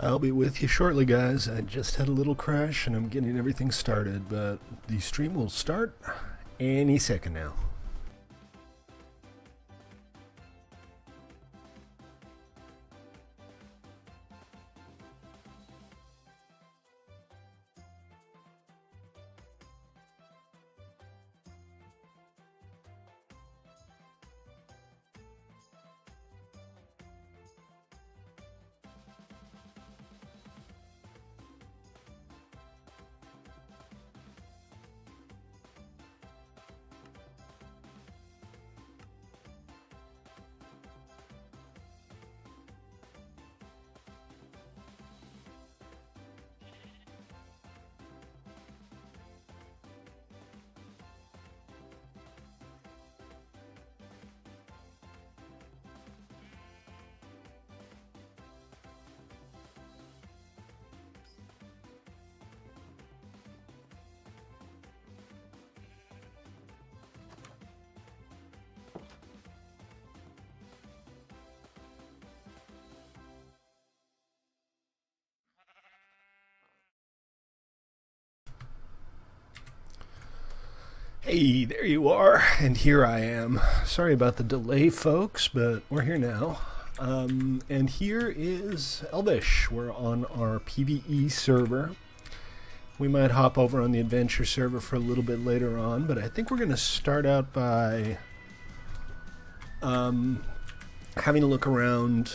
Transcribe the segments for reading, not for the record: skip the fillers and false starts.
I'll be with you shortly, guys. I just had a little crash and I'm getting everything started, but the stream will start any second now. Hey, there you are, and here I am. Sorry about the delay, folks, but we're here now. And here is Elvish. We're on our PvE server. We might hop over on the adventure server for a little bit later on, but I think we're going to start out by having a look around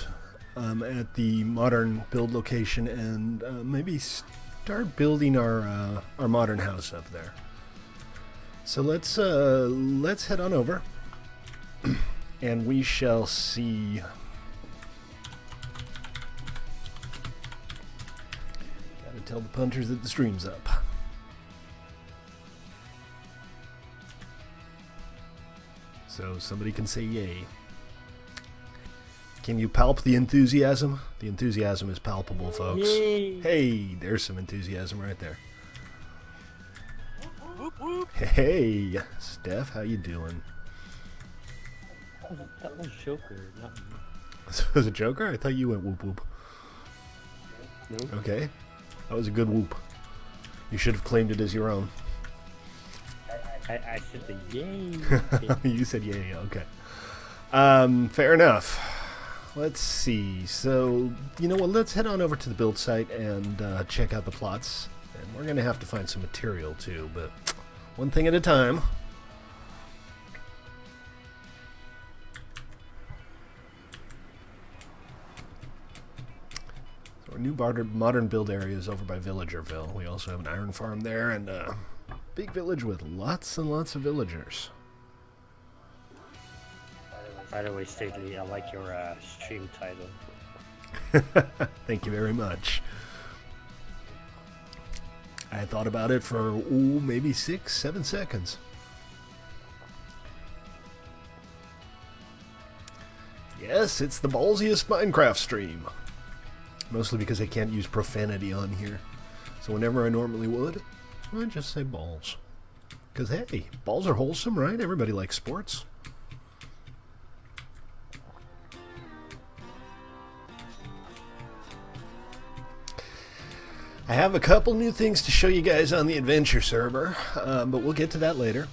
at the modern build location and maybe start building our modern house up there. So let's head on over, and we shall see. Gotta tell the punters that the stream's up. So somebody can say yay. Can you palp the enthusiasm? The enthusiasm is palpable, folks. Yay. Hey, there's some enthusiasm right there. Hey, Steph, how you doing? That was Joker, not me. This was a Joker? I thought you went whoop whoop. No? Okay, that was a good whoop. You should have claimed it as your own. I said the yay. You said yay, okay. Fair enough. Let's see. So, you know what, let's head on over to the build site and check out the plots. And we're going to have to find some material too, but one thing at a time. So our new modern build area is over by Villagerville. We also have an iron farm there and a big village with lots and lots of villagers. By the way, Stately, I like your stream title. Thank you very much. I thought about it for, maybe 6-7 seconds. Yes, it's the ballsiest Minecraft stream. Mostly because I can't use profanity on here. So whenever I normally would, I just say balls. Because hey, balls are wholesome, right? Everybody likes sports. I have a couple new things to show you guys on the adventure server, but we'll get to that later.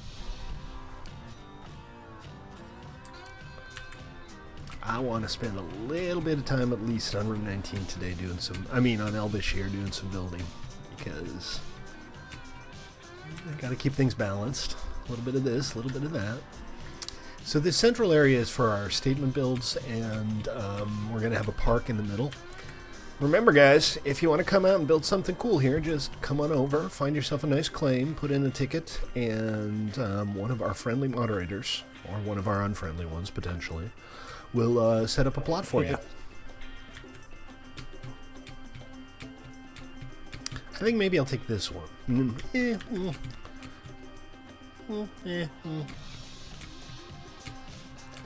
I want to spend a little bit of time at least on Room 19 today doing on Elvish here doing some building, because I gotta keep things balanced. A little bit of this, a little bit of that. So this central area is for our statement builds, and we're gonna have a park in the middle. Remember, guys, if you want to come out and build something cool here, just come on over, find yourself a nice claim, put in a ticket, and one of our friendly moderators, or one of our unfriendly ones, potentially, will set up a plot for you. I think maybe I'll take this one.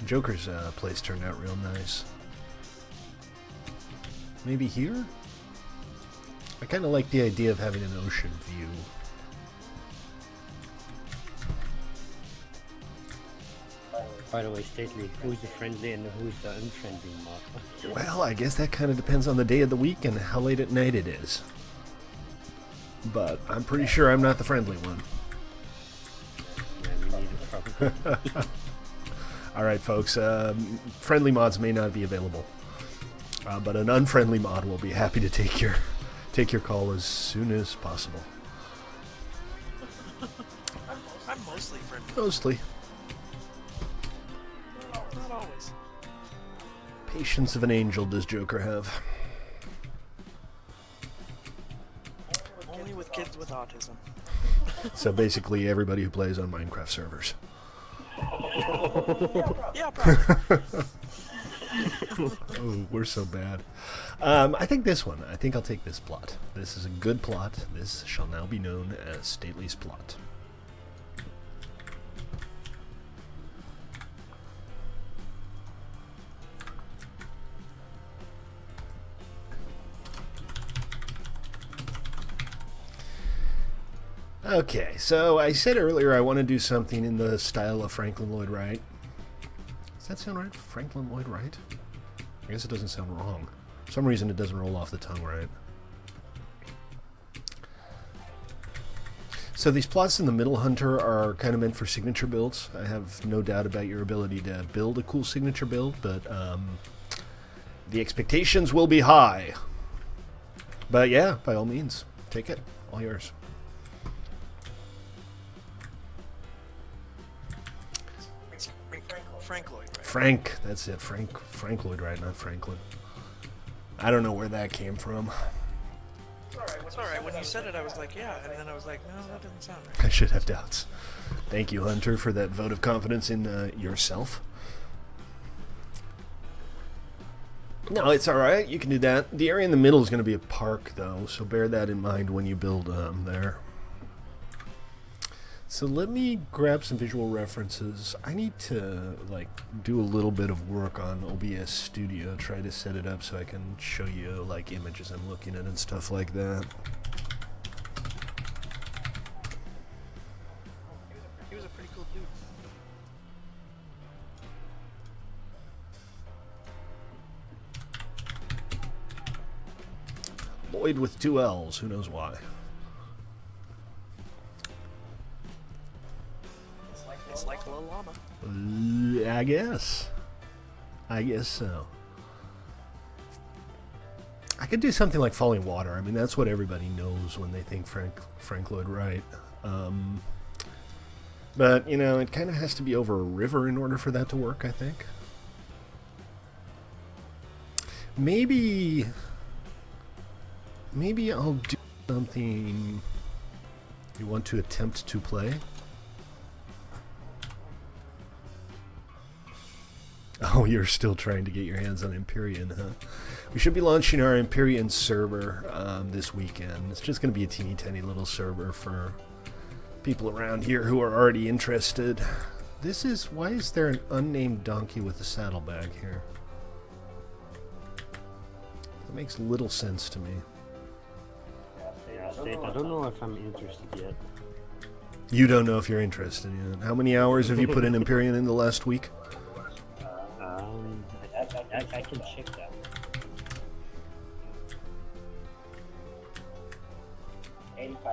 Joker's place turned out real nice. Maybe here? I kind of like the idea of having an ocean view. By the way, Stately, who's the friendly and who's the unfriendly mod? Well, I guess that kind of depends on the day of the week and how late at night it is. But I'm pretty sure I'm not the friendly one. Yeah, we need it probably. Alright, folks, friendly mods may not be available. But an unfriendly mod will be happy to take your call as soon as possible. I'm mostly friendly. Mostly. Not always. Patience of an angel does Joker have. Only with kids with autism. So basically everybody who plays on Minecraft servers. Yeah, probably. Oh, we're so bad. I think this one. I think I'll take this plot. This is a good plot. This shall now be known as Stately's plot. Okay, so I said earlier I want to do something in the style of Franklin Lloyd Wright. Does that sound right? Franklin Lloyd Wright? I guess it doesn't sound wrong. For some reason it doesn't roll off the tongue right. So these plots in the Middle Hunter are kind of meant for signature builds. I have no doubt about your ability to build a cool signature build, but the expectations will be high. But yeah, by all means, take it. All yours. Frank Lloyd, right? Frank, that's it. Frank Lloyd Wright, not Franklin. I don't know where that came from. It's alright. When you said it, I was like, yeah. And then I was like, no, that doesn't sound right. I should have doubts. Thank you, Hunter, for that vote of confidence in yourself. No, it's alright. You can do that. The area in the middle is going to be a park, though, so bear that in mind when you build there. So let me grab some visual references. I need to do a little bit of work on OBS Studio, try to set it up so I can show you images I'm looking at and stuff like that. He was a pretty cool dude. Lloyd with 2 L's, who knows why. It's like Lil Llama. I guess so. I could do something like Falling Water. I mean, that's what everybody knows when they think Frank Lloyd Wright. But, you know, it kind of has to be over a river in order for that to work, I think. Maybe I'll do something you want to attempt to play. Oh, you're still trying to get your hands on Empyrean, huh? We should be launching our Empyrean server this weekend. It's just going to be a teeny tiny little server for people around here who are already interested. Why is there an unnamed donkey with a saddlebag here? That makes little sense to me. Yeah, State, I don't know if I'm interested yet. You don't know if you're interested yet. How many hours have you put in Empyrean in the last week? I can check that.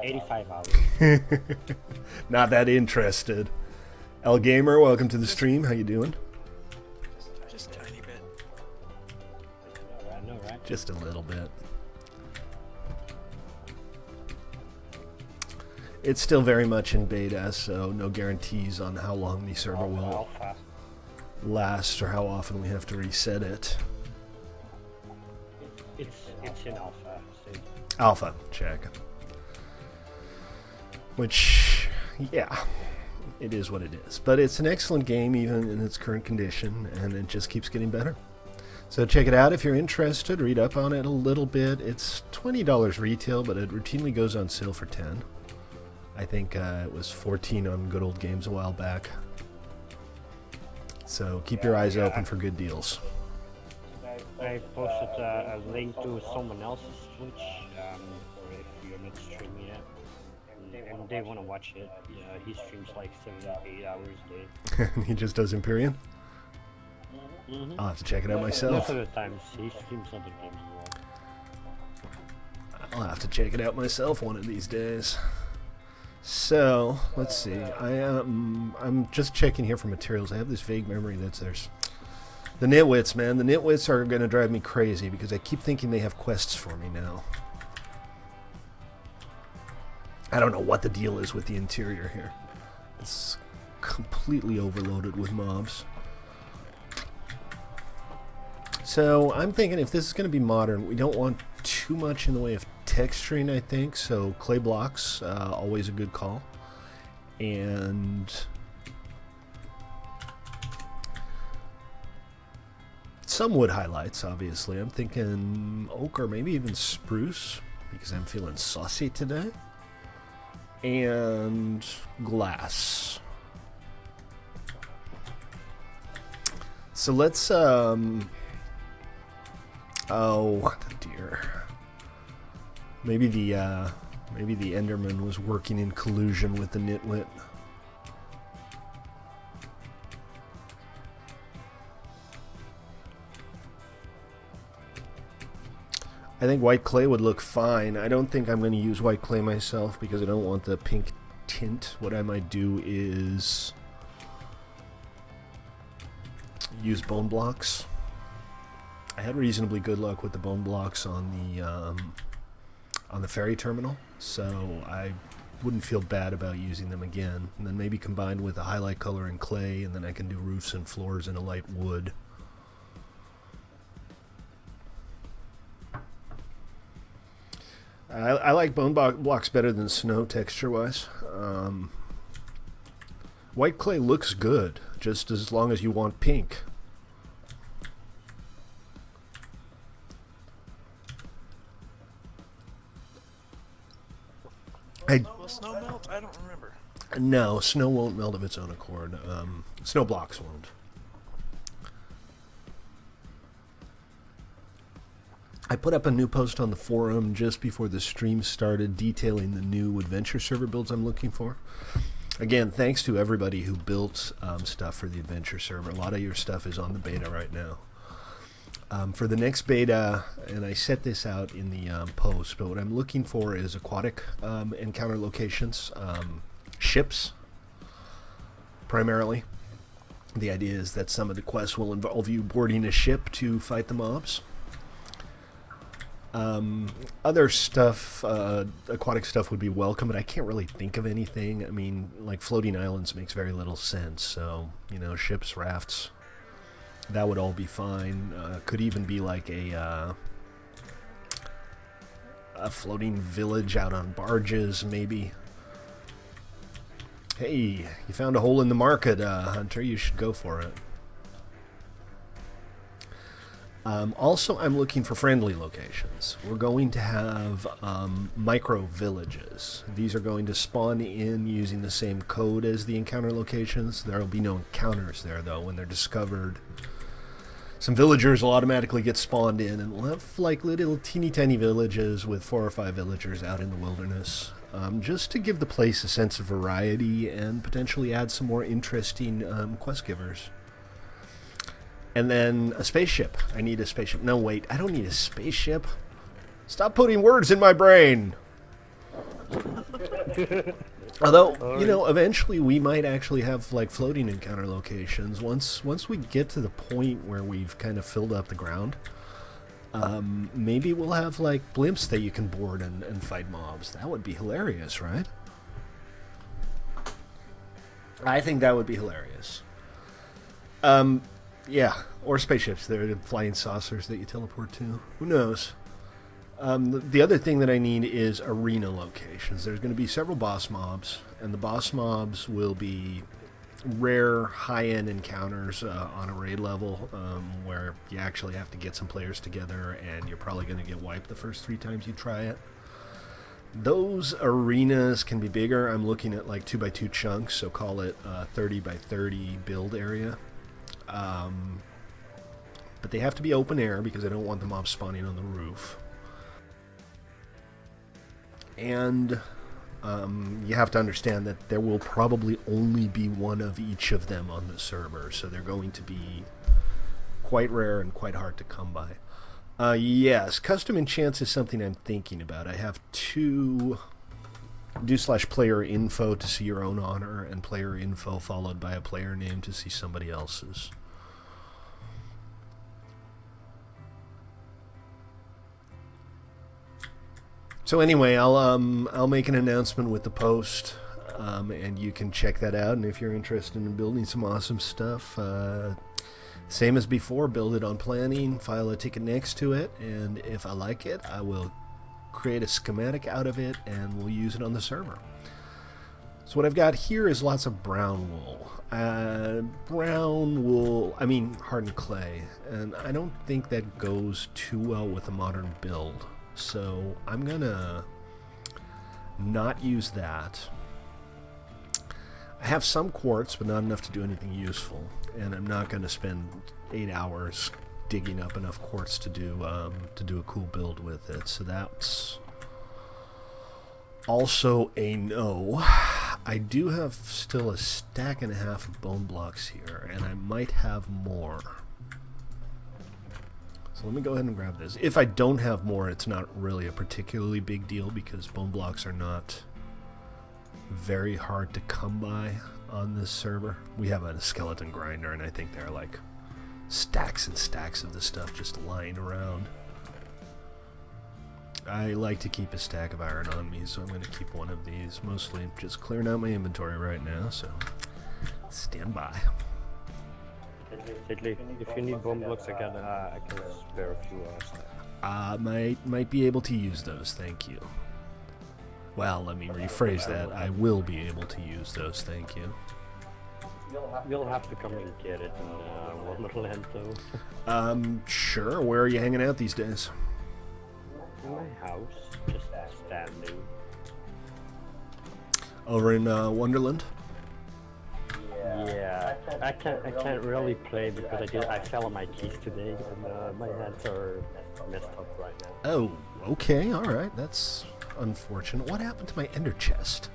85 hours. Not that interested. El Gamer, welcome to the stream. How you doing? Just a tiny bit. I know, right? Just a little bit. It's still very much in beta, so no guarantees on how long the server will Alpha. last or how often we have to reset it. It's in alpha state. Alpha, check. Which, yeah, it is what it is. But it's an excellent game even in its current condition, and it just keeps getting better. So check it out if you're interested. Read up on it a little bit. It's $20 retail, but it routinely goes on sale for $10. I think it was $14 on Good Old Games a while back. So keep your eyes open for good deals. I posted a link to someone else's Twitch, or if you're not streaming it. and they want to watch it. Yeah, he streams like 7 to 8 hours a day. He just does Empyrean? I'll have to check it out myself. Most of the times he streams other games as well. I'll have to check it out myself one of these days. So, let's see. I'm just checking here for materials. I have this vague memory that there's... The nitwits, man. The nitwits are going to drive me crazy because I keep thinking they have quests for me now. I don't know what the deal is with the interior here. It's completely overloaded with mobs. So I'm thinking if this is going to be modern, we don't want too much in the way of texturing, I think. So clay blocks, always a good call. And some wood highlights, obviously. I'm thinking oak or maybe even spruce because I'm feeling saucy today. And glass. So let's oh dear. Maybe the Enderman was working in collusion with the nitwit. I think white clay would look fine. I don't think I'm going to use white clay myself because I don't want the pink tint. What I might do is use bone blocks. I had reasonably good luck with the bone blocks on the ferry terminal, so I wouldn't feel bad about using them again. And then maybe combined with a highlight color in clay, and then I can do roofs and floors in a light wood. I like bone blocks better than snow texture-wise. White clay looks good, just as long as you want pink. Will snow melt? I don't remember. No, snow won't melt of its own accord. Snow blocks won't. I put up a new post on the forum just before the stream started detailing the new adventure server builds I'm looking for. Again, thanks to everybody who built stuff for the adventure server. A lot of your stuff is on the beta right now. For the next beta, and I set this out in the post, but what I'm looking for is aquatic encounter locations, ships, primarily. The idea is that some of the quests will involve you boarding a ship to fight the mobs. Other stuff, aquatic stuff would be welcome, but I can't really think of anything. I mean, like floating islands makes very little sense, so, you know, ships, rafts, that would all be fine. Could even be like a floating village out on barges, maybe. Hey, you found a hole in the market, Hunter. You should go for it. Also, I'm looking for friendly locations. We're going to have micro villages. These are going to spawn in using the same code as the encounter locations. There will be no encounters there, though. When they're discovered, some villagers will automatically get spawned in, and we'll have like little teeny tiny villages with 4 or 5 villagers out in the wilderness. Just to give the place a sense of variety and potentially add some more interesting quest givers. And then a spaceship. I need a spaceship. No, wait. I don't need a spaceship. Stop putting words in my brain. Although, you know, eventually we might actually have, like, floating encounter locations. Once we get to the point where we've kind of filled up the ground, maybe we'll have, like, blimps that you can board and fight mobs. That would be hilarious, right? I think that would be hilarious. Yeah, or spaceships. They're flying saucers that you teleport to. Who knows? The other thing that I need is arena locations. There's going to be several boss mobs, and the boss mobs will be rare, high-end encounters on a raid level where you actually have to get some players together, and you're probably going to get wiped the first 3 times you try it. Those arenas can be bigger. I'm looking at like 2x2 chunks, so call it 30x30 build area. But they have to be open air because I don't want the mobs spawning on the roof. And You have to understand that there will probably only be one of each of them on the server, so they're going to be quite rare and quite hard to come by. Yes, custom enchants is something I'm thinking about. I have two do/player info to see your own honor, and player info followed by a player name to see somebody else's. So anyway, I'll make an announcement with the post, and you can check that out. And if you're interested in building some awesome stuff, same as before, build it on planning, file a ticket next to it, and if I like it, I will create a schematic out of it, and we'll use it on the server. So what I've got here is lots of brown wool. Hardened clay, and I don't think that goes too well with a modern build. So I'm gonna not use that. I have some quartz, but not enough to do anything useful, and I'm not going to spend 8 hours digging up enough quartz to do a cool build with it. So that's also a no. I do have still a stack and a half of bone blocks here, and I might have more. So let me go ahead and grab this. If I don't have more, it's not really a particularly big deal because bone blocks are not very hard to come by on this server. We have a skeleton grinder, and I think there are like stacks and stacks of this stuff just lying around. I like to keep a stack of iron on me, so I'm going to keep one of these. Mostly just clearing out my inventory right now, so stand by. If you need bone blocks, I can spare a few. Might be able to use those, thank you. Well, let me rephrase that. I will be able to use those, thank you. You'll have to come and get it in Wonderland, though. Sure. Where are you hanging out these days? In my house, just standing. Over in Wonderland? Yeah, I can't really play because I fell on my keys today, and my hands are messed up right now. Oh, okay, alright, that's unfortunate. What happened to my ender chest?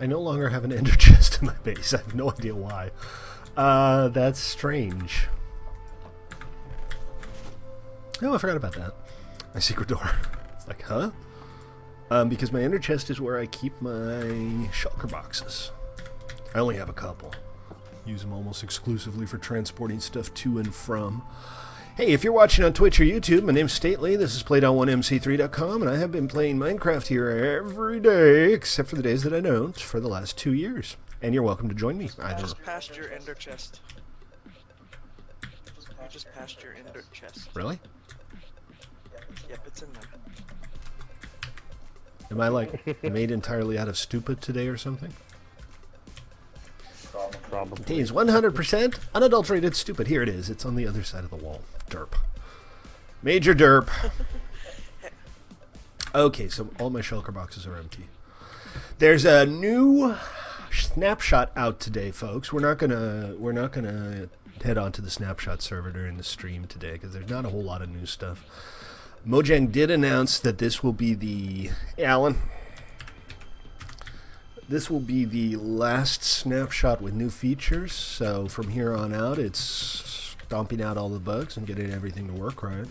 I no longer have an ender chest in my base. I have no idea why. That's strange. Oh, I forgot about that. My secret door. It's like, huh? Because my ender chest is where I keep my shulker boxes. I only have a couple. Use them almost exclusively for transporting stuff to and from. Hey, if you're watching on Twitch or YouTube, my name's Stately. This is played1mc3.com, and I have been playing Minecraft here every day, except for the days that I don't, for the last 2 years. And you're welcome to join me. I just passed your ender chest. I just passed your ender chest. Really? Yep, it's in there. Am I, like, made entirely out of stupid today or something? Probably. Contains 100% unadulterated stupid. Here it is. It's on the other side of the wall. Derp. Major derp. Okay, so all my shulker boxes are empty. There's a new snapshot out today, folks. We're not gonna head on to the snapshot server during the stream today because there's not a whole lot of new stuff. Mojang did announce that this will be the... Hey, Alan. This will be the last snapshot with new features, so from here on out it's stomping out all the bugs and getting everything to work right.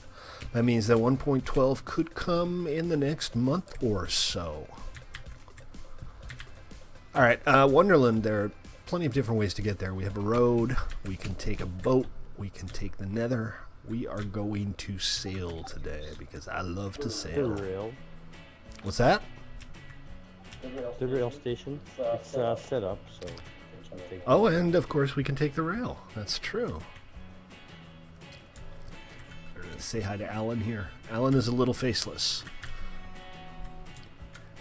That means that 1.12 could come in the next month or so. Alright, Wonderland, there are plenty of different ways to get there. We have a road, we can take a boat, we can take the nether. We are going to sail today because I love to sail. The rail. What's that? The rail station. It's set up, so... Oh, and of course we can take the rail. That's true. Say hi to Alan here. Alan is a little faceless.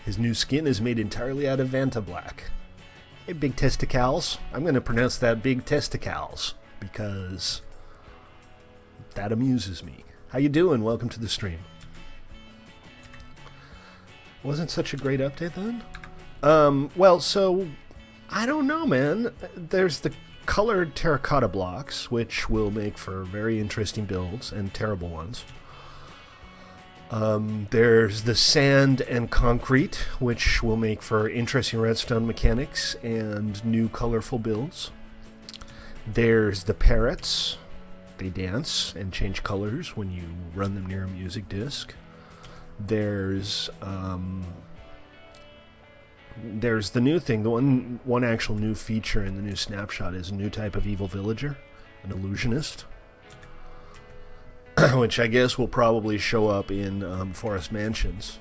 His new skin is made entirely out of Vanta Black. Hey, big testicals. I'm going to pronounce that big testicals because that amuses me. How you doing? Welcome to the stream. Wasn't such a great update then? Well, so I don't know, man. There's the colored terracotta blocks, which will make for very interesting builds and terrible ones. There's the sand and concrete, which will make for interesting redstone mechanics and new colorful builds. There's the parrots. They dance and change colors when you run them near a music disc. There's the new thing. The one actual new feature in the new snapshot is a new type of evil villager, an illusionist, which I guess will probably show up in Forest Mansions.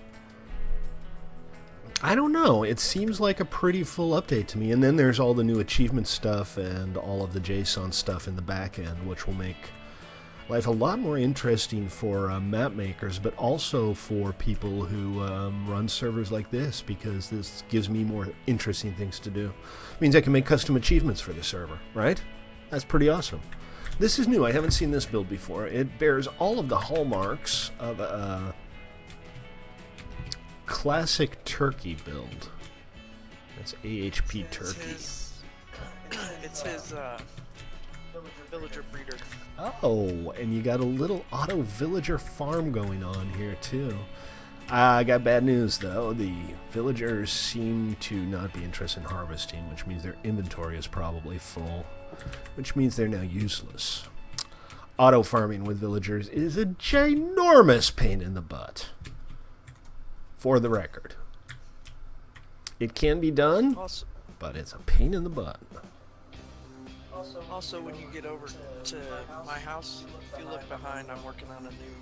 I don't know. It seems like a pretty full update to me. And then there's all the new achievement stuff and all of the JSON stuff in the back end, which will make life a lot more interesting for map makers, but also for people who run servers like this, because this gives me more interesting things to do. It means I can make custom achievements for the server, right? That's pretty awesome. This is new. I haven't seen this build before. It bears all of the hallmarks of a classic turkey build. That's AHP turkey. It's his villager breeder. Oh, and you got a little auto villager farm going on here too. I got bad news though. The villagers seem to not be interested in harvesting, which means their inventory is probably full, which means they're now useless. Auto farming with villagers is a ginormous pain in the butt. For the record, it can be done, but it's a pain in the butt. Also, when you get over to my house, if you look behind, I'm working on a new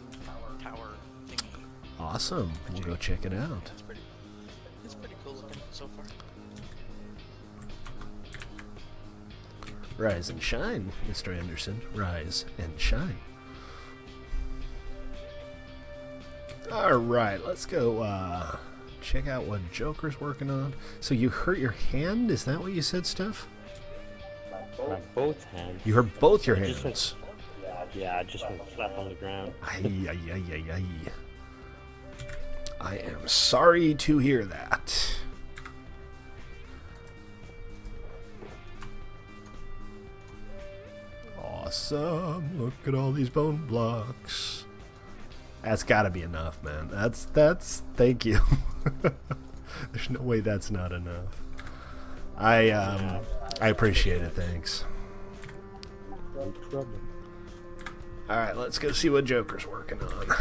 tower thingy. Awesome. We'll go check it out. It's pretty cool looking so far. Rise and shine, Mr. Anderson. Rise and shine. Alright, let's go check out what Joker's working on. So you hurt your hand? Is that what you said, Steph? My both hands. You hurt both your hands. Yeah, I just went flat on the ground. Ay. I am sorry to hear that. Awesome. Look at all these bone blocks. That's gotta be enough, man. That's thank you. There's no way that's not enough. I appreciate it, thanks. No problem. Alright, let's go see what Joker's working on.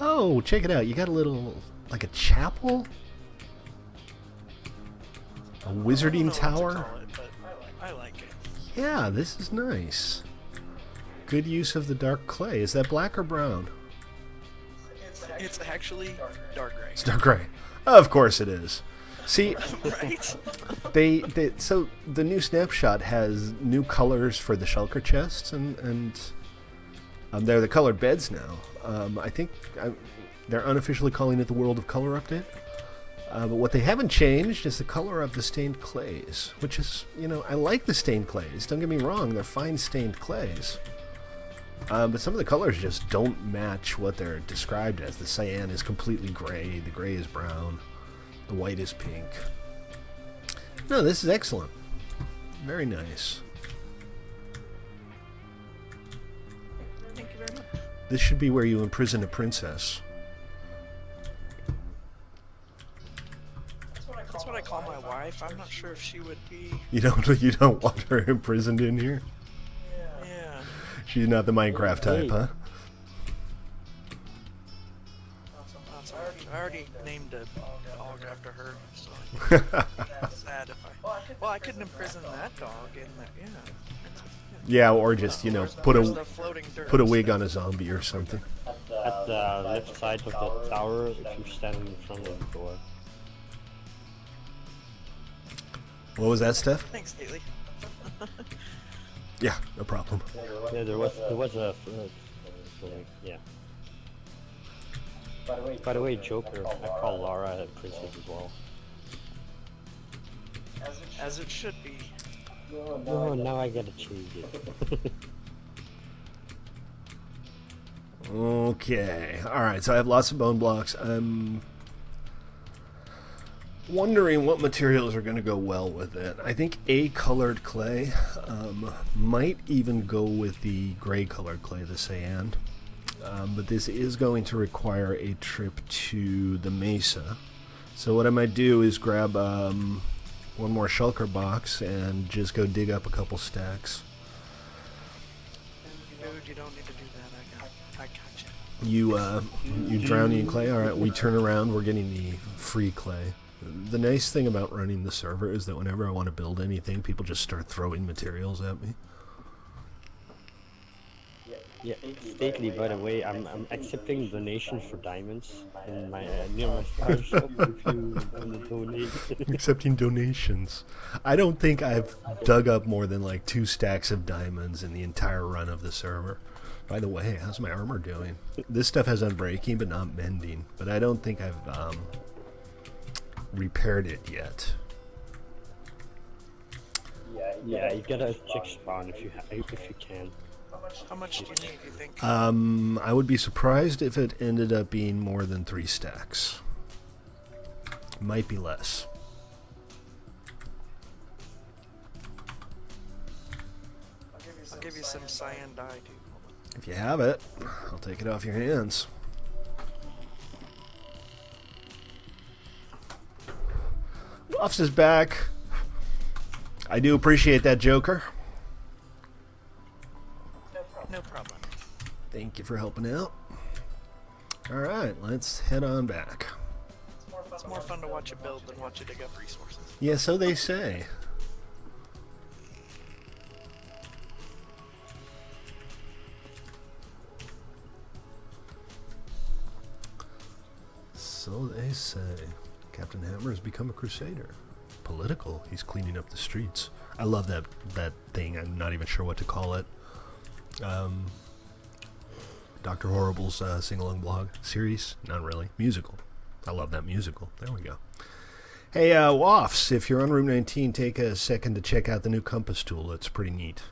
Oh, check it out. You got a little, like a chapel? A wizarding tower? I like it. Yeah, this is nice. Good use of the dark clay. Is that black or brown? It's actually dark gray. It's dark gray. Of course it is. See, Right? so the new snapshot has new colors for the shulker chests, and they're the colored beds now. I think they're unofficially calling it the World of Color update. But what they haven't changed is the color of the stained clays, which is, I like the stained clays. Don't get me wrong, they're fine stained clays. But some of the colors just don't match what they're described as. The cyan is completely gray, the gray is brown, the white is pink. No, this is excellent. Very nice. Thank you very much. This should be where you imprison a princess. That's what I call my wife. I'm not sure if she would be. You don't want her imprisoned in here? Yeah. She's not the Minecraft type, huh? I already named a dog after her, so sad if I. Well, I couldn't imprison that dog in that. Yeah, or just put There's the a floating dirt. put a wig on a zombie or something. At the left side of the tower, if you stand in front of the door. What was that, Steph? Thanks, Daily. Yeah, no problem. Yeah, there was a yeah. By the way, Joker, I call Lara a princess as well. As it should be. No, now I gotta change it. Okay. Alright, so I have lots of bone blocks. wondering what materials are going to go well with it. I think a colored clay might even go with the gray colored clay, the sand. But this is going to require a trip to the mesa. So what I might do is grab one more shulker box and just go dig up a couple stacks. Dude, you don't need to do that. I got you. You drowning in clay? Alright, we turn around, we're getting the free clay. The nice thing about running the server is that whenever I want to build anything, people just start throwing materials at me. Yeah, stately, by the way, I'm accepting donations for diamonds in my near my star shop if you want to donate. Accepting donations. I don't think I've dug up more than like 2 stacks of diamonds in the entire run of the server. By the way, how's my armor doing? This stuff has unbreaking but not mending, but I don't think I've repaired it yet. Yeah, you gotta check spawn if you can. How much do you need, you think? I would be surprised if it ended up being more than 3 stacks. Might be less. I'll give you some cyan dye, too. If you have it, I'll take it off your hands. Luffs is back. I do appreciate that, Joker. No problem. Thank you for helping out. Alright, let's head on back. It's more fun to watch you build than watch you dig up resources. Yeah, so they say. So they say. Captain Hammer has become a crusader. Political. He's cleaning up the streets. I love that thing. I'm not even sure what to call it. Dr. Horrible's sing-along blog series. Not really. Musical. I love that musical. There we go. Hey, Woffs, if you're on Room 19, take a second to check out the new compass tool. It's pretty neat.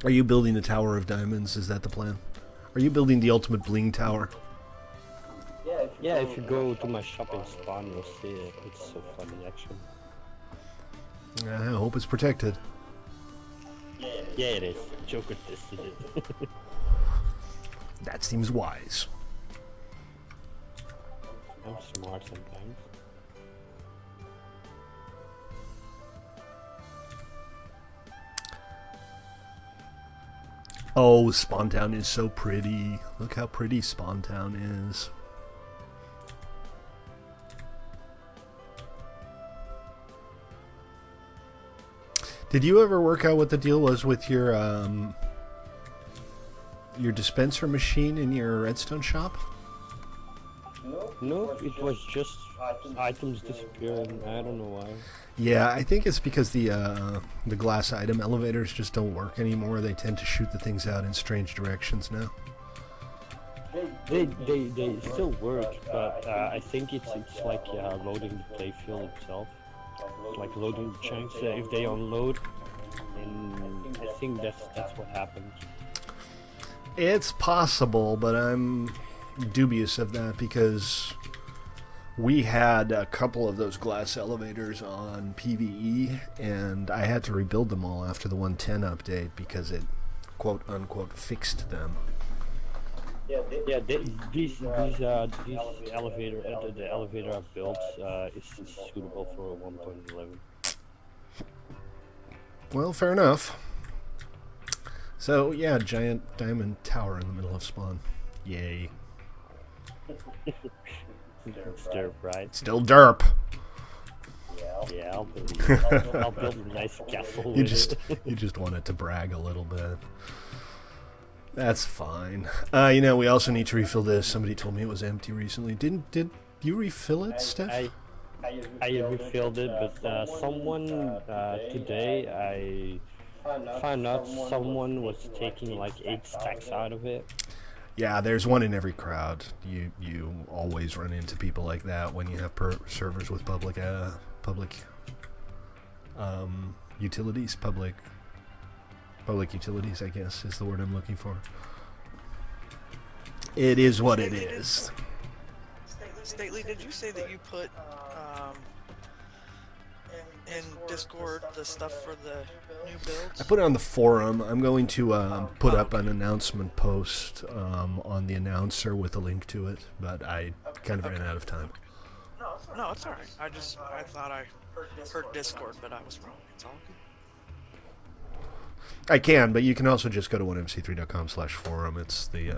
Are you building the Tower of Diamonds? Is that the plan? Are you building the ultimate bling tower? Yeah, if you go to my shopping spawn, you'll see it. It's so funny, actually. I hope it's protected. Yeah, it is. Joker tested it. That seems wise. I'm smart sometimes. Oh, Spawn Town is so pretty. Look how pretty Spawn Town is. Did you ever work out what the deal was with your dispenser machine in your redstone shop? No, it was just items disappearing. I don't know why. Yeah, I think it's because the glass item elevators just don't work anymore. They tend to shoot the things out in strange directions now. They still work, but I think it's like loading the playfield itself. Like loading the chunks. If they unload, and I think that's what happens. It's possible, but I'm dubious of that because we had a couple of those glass elevators on PvE, and I had to rebuild them all after the 1.10 update because it, quote unquote, fixed them. Yeah, these elevator, the elevator I've built is suitable for 1.11. Well, fair enough. So yeah, giant diamond tower in the middle of spawn. Yay. It's derp, right? Still derp. Yeah, I'll build a nice castle. You just wanted to brag a little bit. That's fine. You know, we also need to refill this. Somebody told me it was empty recently. Did you refill it, Steph? I refilled it, but someone today I found out someone was taking like 8 stacks out of it. Yeah, there's one in every crowd. You always run into people like that when you have servers with public utilities, public Public utilities, I guess, is the word I'm looking for. It is what it is. Stately, did you say that you put in Discord the stuff for the new builds? I put it on the forum. I'm going to put up an announcement post on the announcer with a link to it, but I kind of ran out of time. No, it's alright. I thought I heard Discord, but I was wrong. It's all good. I can, but you can also just go to 1mc3.com/forum. It's the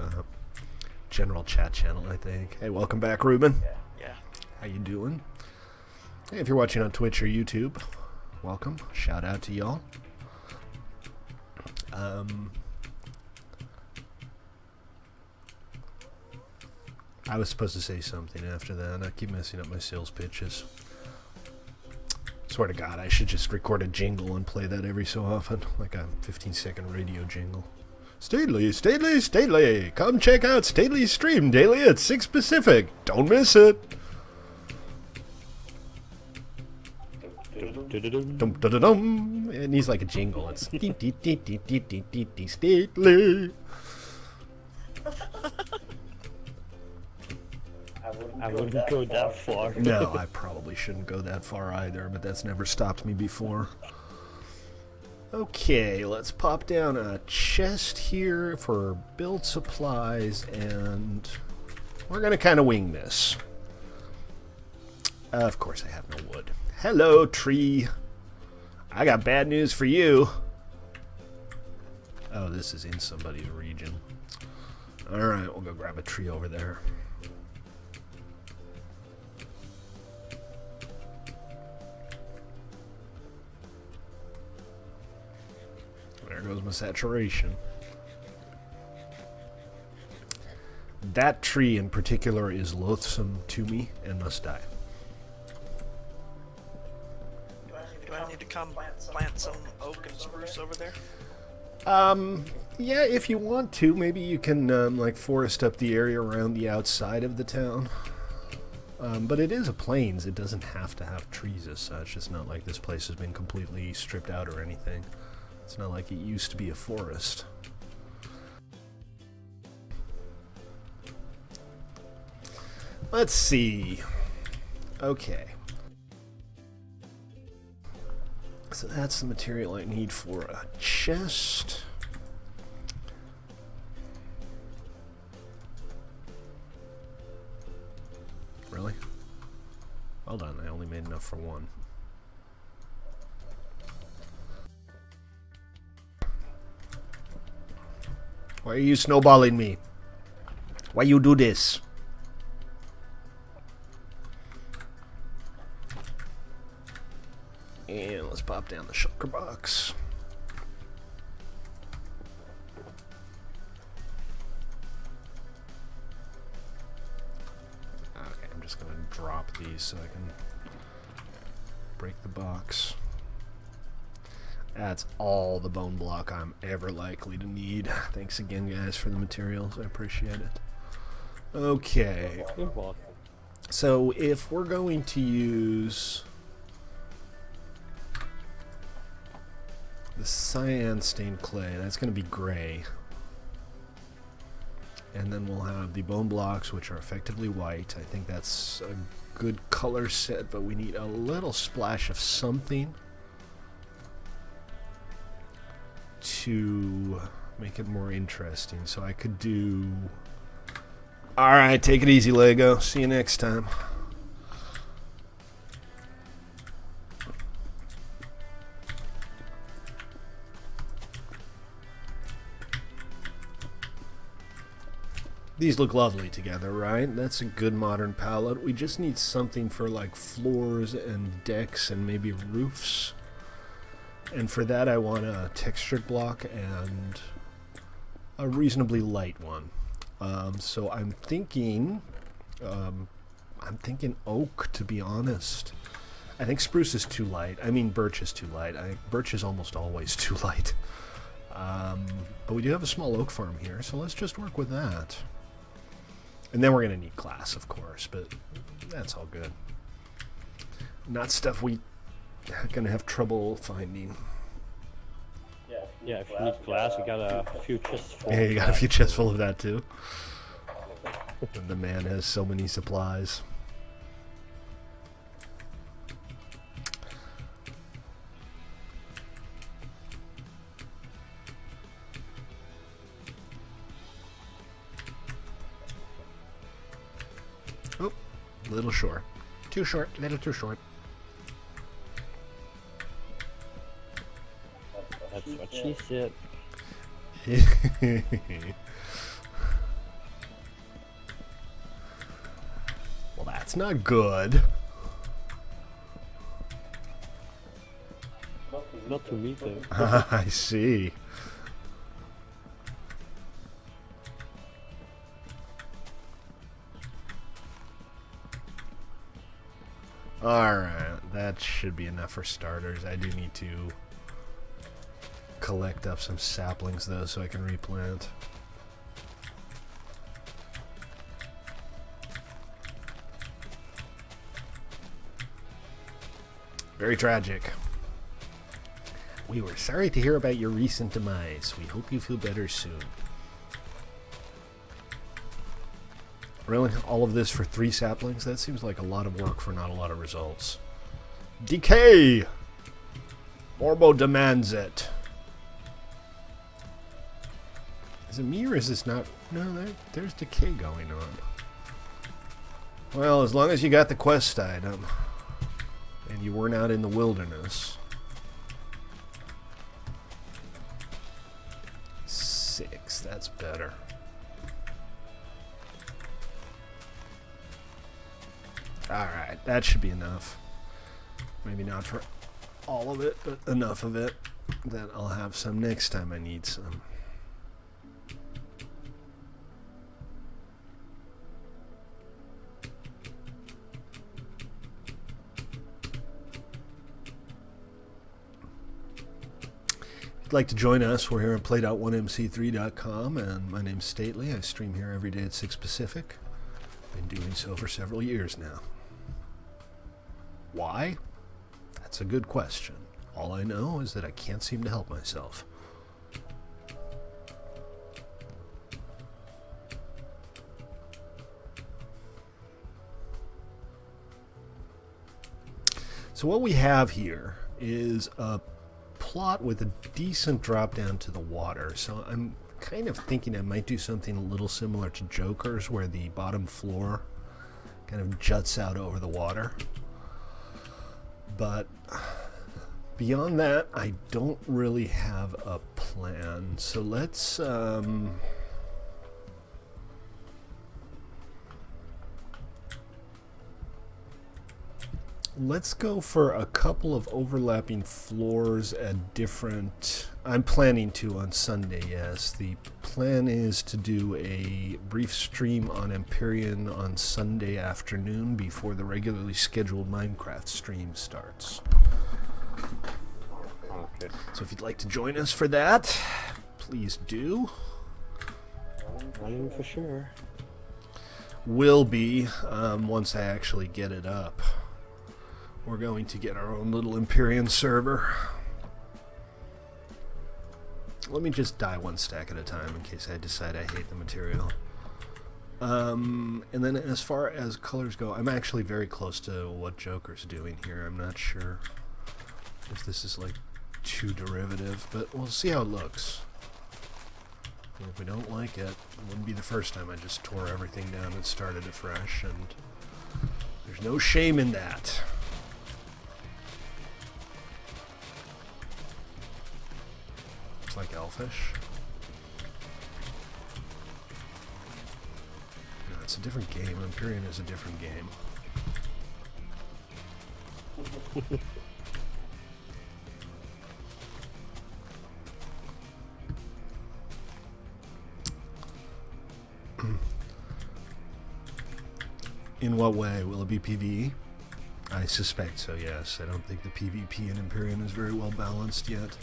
general chat channel, I think. Hey, welcome back, Ruben. Yeah. How you doing? Hey, if you're watching on Twitch or YouTube, welcome. Shout out to y'all. I was supposed to say something after that. I keep messing up my sales pitches. Swear to God, I should just record a jingle and play that every so often, like a 15-second radio jingle. Stately, come check out Stately's stream daily at 6 Pacific. Don't miss it. Dum-da-da-dum. It needs like a jingle. It's Stately. I wouldn't go that far. No, I probably shouldn't go that far either, but that's never stopped me before. Okay, let's pop down a chest here for build supplies, and we're going to kind of wing this. Of course, I have no wood. Hello, tree. I got bad news for you. Oh, this is in somebody's region. Alright, we'll go grab a tree over there. There goes my saturation. That tree in particular is loathsome to me and must die. Do I need to come plant some oak and spruce over there? Yeah, if you want to, maybe you can like forest up the area around the outside of the town. But it is a plains. It doesn't have to have trees as such. It's not like this place has been completely stripped out or anything. It's not like it used to be a forest. Let's see. Okay. So that's the material I need for a chest. Really? Hold on, I only made enough for one. Why are you snowballing me? Why you do this? And let's pop down the shulker box. Okay, I'm just gonna drop these so I can break the box. That's all the bone block I'm ever likely to need. Thanks again, guys, for the materials. I appreciate it. Okay. So if we're going to use the cyan stained clay, that's going to be gray. And then we'll have the bone blocks, which are effectively white. I think that's a good color set, but we need a little splash of something to make it more interesting. So I could do... Alright, take it easy, Lego. See you next time. These look lovely together, right? That's a good modern palette. We just need something for like floors and decks and maybe roofs. And for that I want a textured block and a reasonably light one. So I'm thinking oak, to be honest. I think spruce is too light. I mean birch is too light. Birch is almost always too light. But we do have a small oak farm here, so let's just work with that. And then we're going to need glass, of course, but that's all good. Not stuff we are going to have trouble finding. Yeah, if you need glass, I got a few chests full. Yeah, of you got a that. few chests full of that too. And the man has so many supplies. Oh, little short. Too short, little too short. That's what she said. Well, that's not good. Not to me though. I see. Alright, that should be enough for starters. I do need to collect up some saplings though so I can replant. Very tragic. We were sorry to hear about your recent demise. We hope you feel better soon. Really? All of this for 3 saplings? That seems like a lot of work for not a lot of results. Decay! Morbo demands it. Is it me or is this not? No, there's decay going on. Well, as long as you got the quest item and you weren't out in the wilderness. 6, that's better. Alright, that should be enough. Maybe not for all of it, but enough of it that I'll have some next time I need some. If you'd like to join us, we're here at play.1mc3.com, and my name's Stately. I stream here every day at 6 Pacific. Been doing so for several years now. Why? That's a good question. All I know is that I can't seem to help myself. So what we have here is a plot with a decent drop down to the water. So I'm kind of thinking I might do something a little similar to Joker's, where the bottom floor kind of juts out over the water. But beyond that, I don't really have a plan. So let's go for a couple of overlapping floors at different... I'm planning to on Sunday, yes. The plan is to do a brief stream on Empyrean on Sunday afternoon before the regularly scheduled Minecraft stream starts. Okay. So if you'd like to join us for that, please do. I know for sure. Will be once I actually get it up. We're going to get our own little Empyrean server. Let me just dye 1 stack at a time in case I decide I hate the material. And then as far as colors go, I'm actually very close to what Joker's doing here. I'm not sure if this is like too derivative, but we'll see how it looks. And if we don't like it, it wouldn't be the first time I just tore everything down and started afresh, and there's no shame in that. Looks like Elfish. No, it's a different game. Empyrean is a different game. In what way? Will it be PvE? I suspect so, yes. I don't think the PvP in Empyrean is very well balanced yet.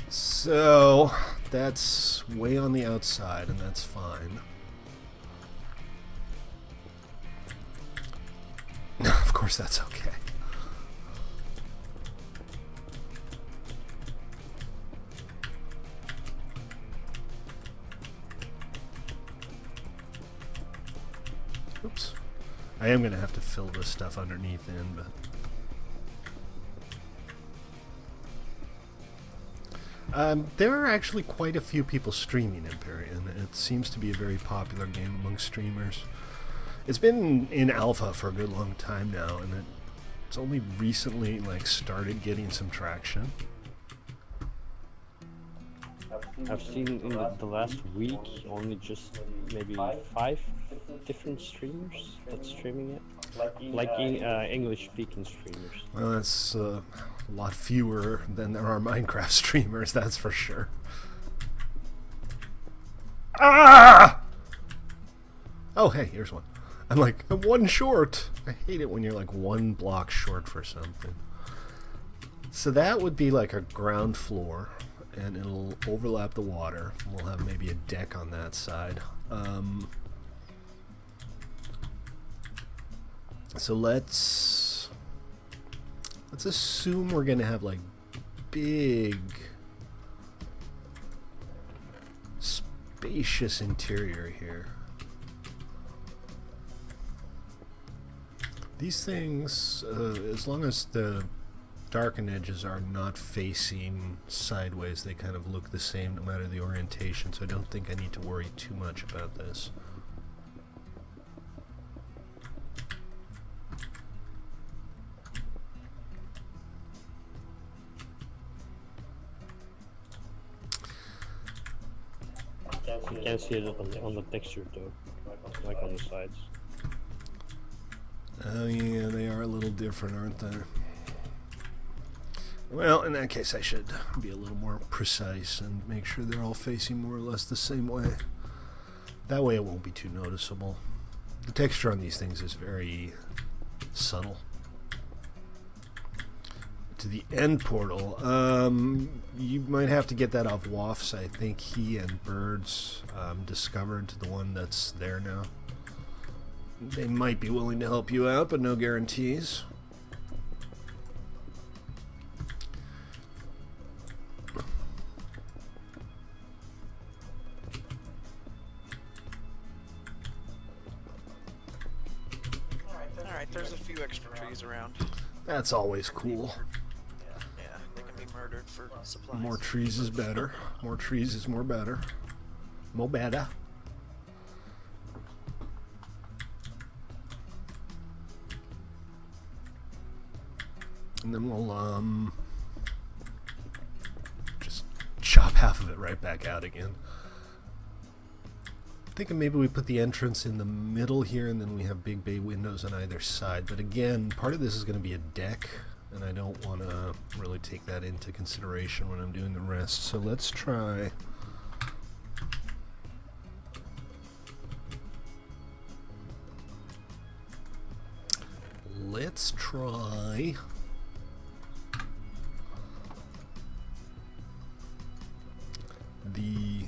So, that's way on the outside, and that's fine. course that's okay. Oops. I am going to have to fill this stuff underneath in, but... there are actually quite a few people streaming Empyrean. It seems to be a very popular game among streamers. It's been in alpha for a good long time now, and it's only recently started getting some traction. I've seen in the last week only just maybe 5 different streamers that's streaming it. Like English-speaking streamers. Well, that's a lot fewer than there are Minecraft streamers, that's for sure. Ah! Oh, hey, here's one. I'm one short. I hate it when you're one block short for something. So that would be a ground floor, and it'll overlap the water. We'll have maybe a deck on that side. So let's assume we're gonna have big, spacious interior here. These things, as long as the darkened edges are not facing sideways, they kind of look the same no matter the orientation, so I don't think I need to worry too much about this. You can't see it on the texture though, like on the sides. Oh yeah, they are a little different, aren't they? Well, in that case I should be a little more precise and make sure they're all facing more or less the same way. That way it won't be too noticeable. The texture on these things is very subtle. To the end portal, you might have to get that off Wafts. I think he and Birds discovered the one that's there now. They might be willing to help you out, but no guarantees. Alright, there's a few extra trees around. That's always cool. Yeah, they can be murdered for supplies. More trees is better. More trees is more better. Mo better. And then we'll just chop half of it right back out again. Thinking maybe we put the entrance in the middle here, and then we have big bay windows on either side. But again, part of this is going to be a deck, and I don't want to really take that into consideration when I'm doing the rest. So let's try... Let's try... The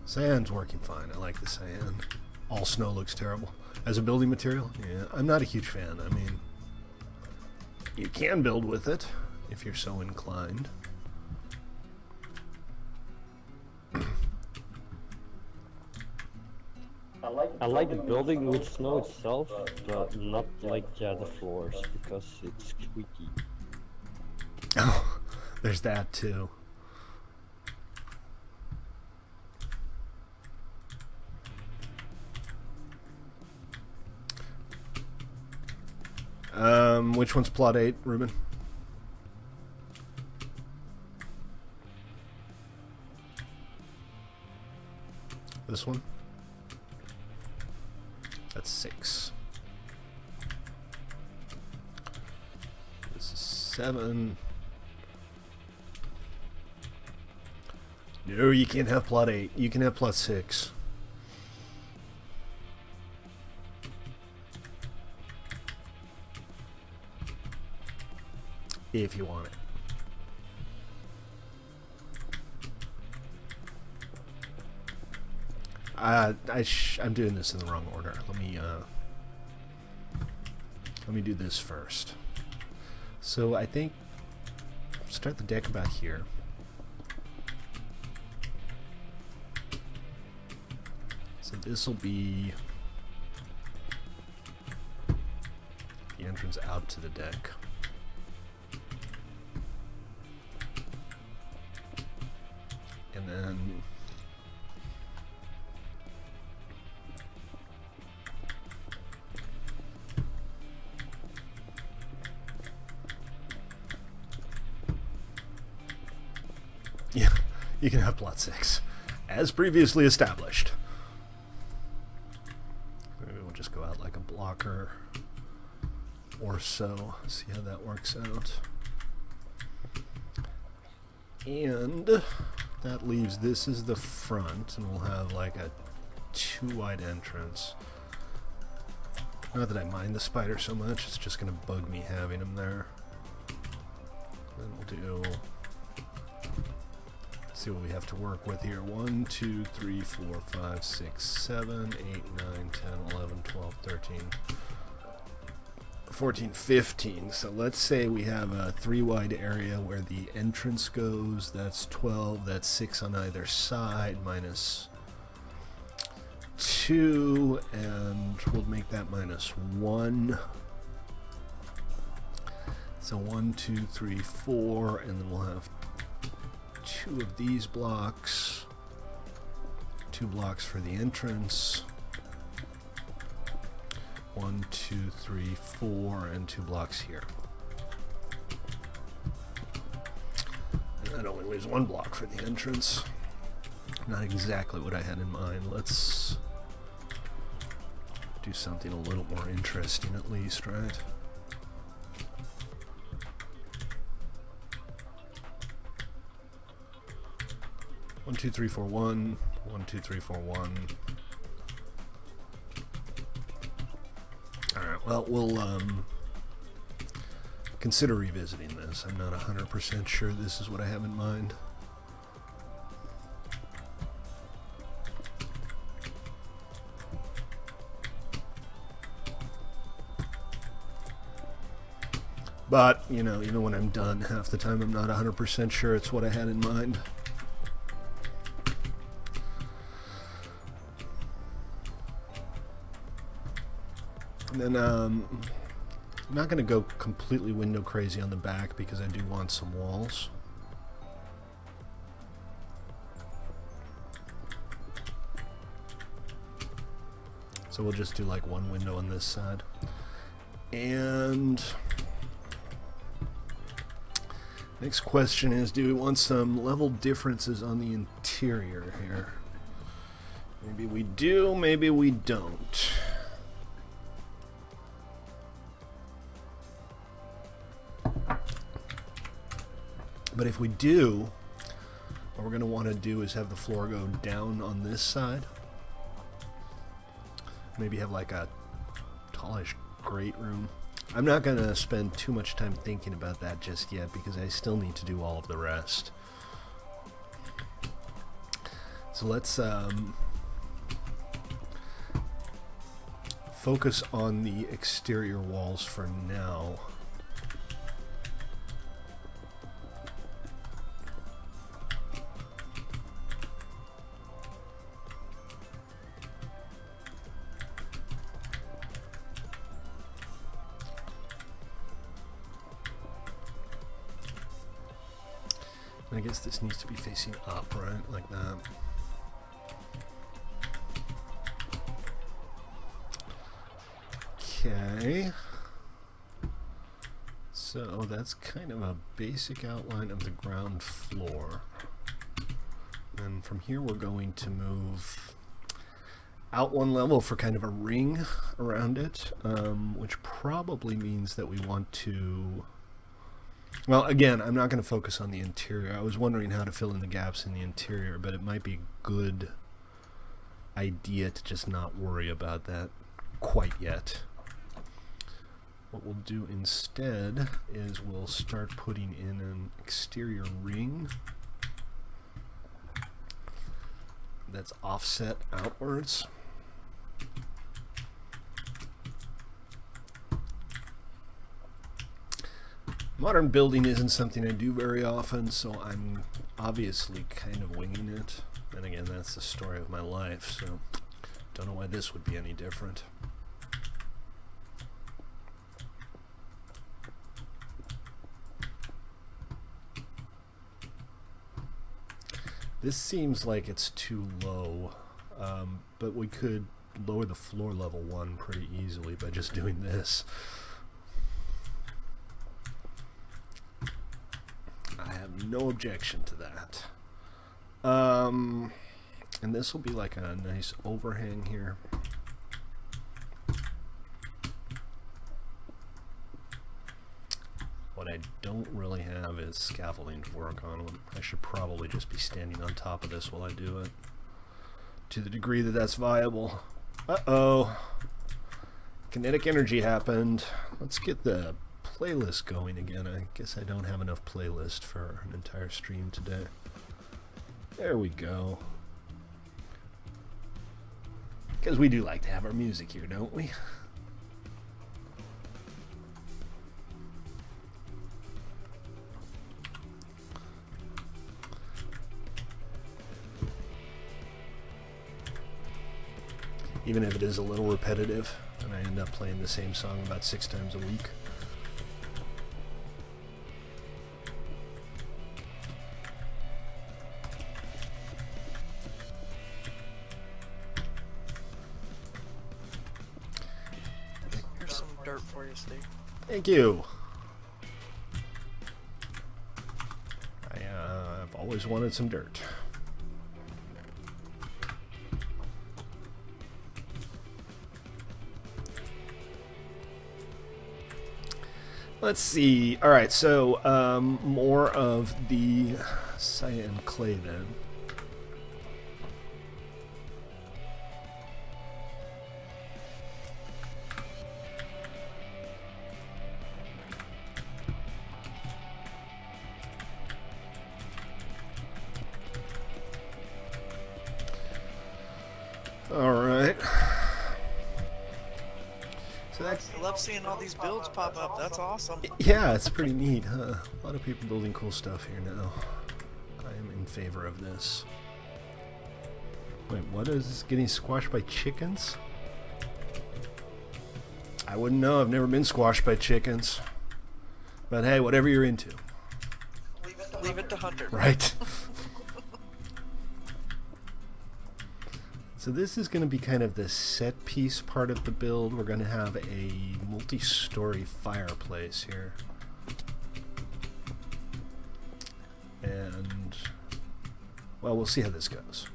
sand's working fine. I like the sand. All snow looks terrible. As a building material, yeah, I'm not a huge fan. I mean, you can build with it if you're so inclined. I like the building with snow itself, but not like the floors, because it's squeaky. Oh, there's that too. Which one's plot 8, Ruben? This one? That's 6. This is 7. No, you can't have plot 8. You can have plot 6. If you want it. I'm doing this in the wrong order. Let me let me do this first. So I think start the deck about here. So this will be the entrance out to the deck. And then yeah, you can have plot 6 as previously established. Maybe we'll just go out like a blocker or so, see how that works out. And that leaves this is the front, and we'll have like a 2 wide entrance. Not that I mind the spider so much, it's just going to bug me having him there. Then we'll do, see what we have to work with here. 1, 2, 3, 4, 5, 6, 7, 8, 9, 10, 11, 12, 13, 14, 15. So let's say we have a 3 wide area where the entrance goes. That's 12. That's 6 on either side, minus 2, and we'll make that minus 1. So 1, 2, 3, 4, and then we'll have 2 of these blocks, 2 blocks for the entrance. 1, 2, 3, 4, and 2 blocks here. And that only leaves 1 block for the entrance. Not exactly what I had in mind. Let's do something a little more interesting at least, right? One, 2, 3, 4, 1. 1, 2, 3, 4, 1. Alright, well, we'll consider revisiting this. I'm not 100% sure this is what I have in mind. But, you know, even when I'm done, half the time I'm not 100% sure it's what I had in mind. And then, I'm not going to go completely window crazy on the back because I do want some walls. So we'll just do like 1 window on this side. And next question is, do we want some level differences on the interior here? Maybe we do, maybe we don't. But if we do, what we're going to want to do is have the floor go down on this side. Maybe have like a tallish great room. I'm not going to spend too much time thinking about that just yet because I still need to do all of the rest. So let's focus on the exterior walls for now. I guess this needs to be facing up, right? Like that. Okay. So that's kind of a basic outline of the ground floor. And from here we're going to move out 1 level for kind of a ring around it, which probably means that we want to... Well, again, I'm not going to focus on the interior. I was wondering how to fill in the gaps in the interior, but it might be a good idea to just not worry about that quite yet. What we'll do instead is we'll start putting in an exterior ring that's offset outwards. Modern building isn't something I do very often, so I'm obviously kind of winging it. And again, that's the story of my life, so don't know why this would be any different. This seems like it's too low, but we could lower the floor level 1 pretty easily by just doing this. I have no objection to that. And this will be like a nice overhang here. What I don't really have is scaffolding to work on. I should probably just be standing on top of this while I do it, to the degree that that's viable. Uh-oh. Kinetic energy happened. Let's get the playlist going again. I guess I don't have enough playlist for an entire stream today. There we go. Because we do like to have our music here, don't we? Even if it is a little repetitive, and I end up playing the same song about 6 times a week. Here's some dirt for you, Steve. Thank you. I've always wanted some dirt. Let's see. All right, so more of the cyan clay then. All right. So that's, I love seeing all these builds pop up. That's awesome. yeah, it's pretty neat, huh? A lot of people building cool stuff here now. I am in favor of this. Wait, what is this? Getting squashed by chickens? I wouldn't know. I've never been squashed by chickens. But hey, whatever you're into. Leave it to Hunter. Right. So this is going to be kind of the set piece part of the build. We're going to have a multi-story fireplace here. And, well, we'll see how this goes.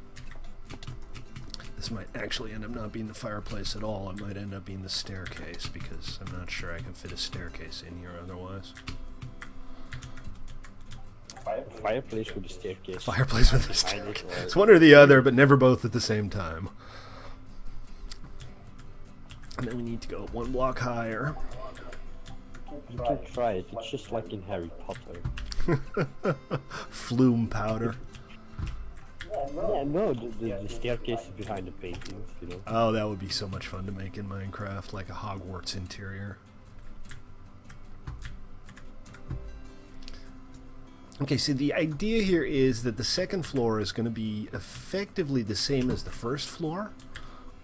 This might actually end up not being the fireplace at all. It might end up being the staircase, because I'm not sure I can fit a staircase in here otherwise. Fireplace with a staircase. Fireplace with a staircase. It's one or the other, but never both at the same time. And then we need to go 1 block higher. You can try it. It's just like in Harry Potter. Flume powder. Yeah, no, the staircase is behind the paintings, you know. Oh, that would be so much fun to make in Minecraft, like a Hogwarts interior. Okay, so the idea here is that the second floor is going to be effectively the same as the first floor,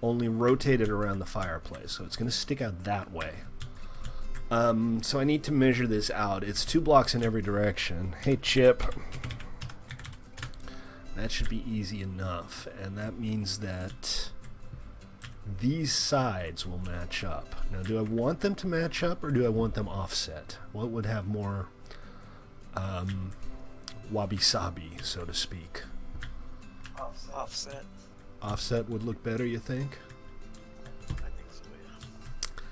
only rotated around the fireplace. So it's going to stick out that way. So I need to measure this out. It's 2 blocks in every direction. Hey, Chip. That should be easy enough. And that means that these sides will match up. Now, do I want them to match up, or do I want them offset? What would have more wabi-sabi, so to speak? Offset. Offset would look better, you think? I think so,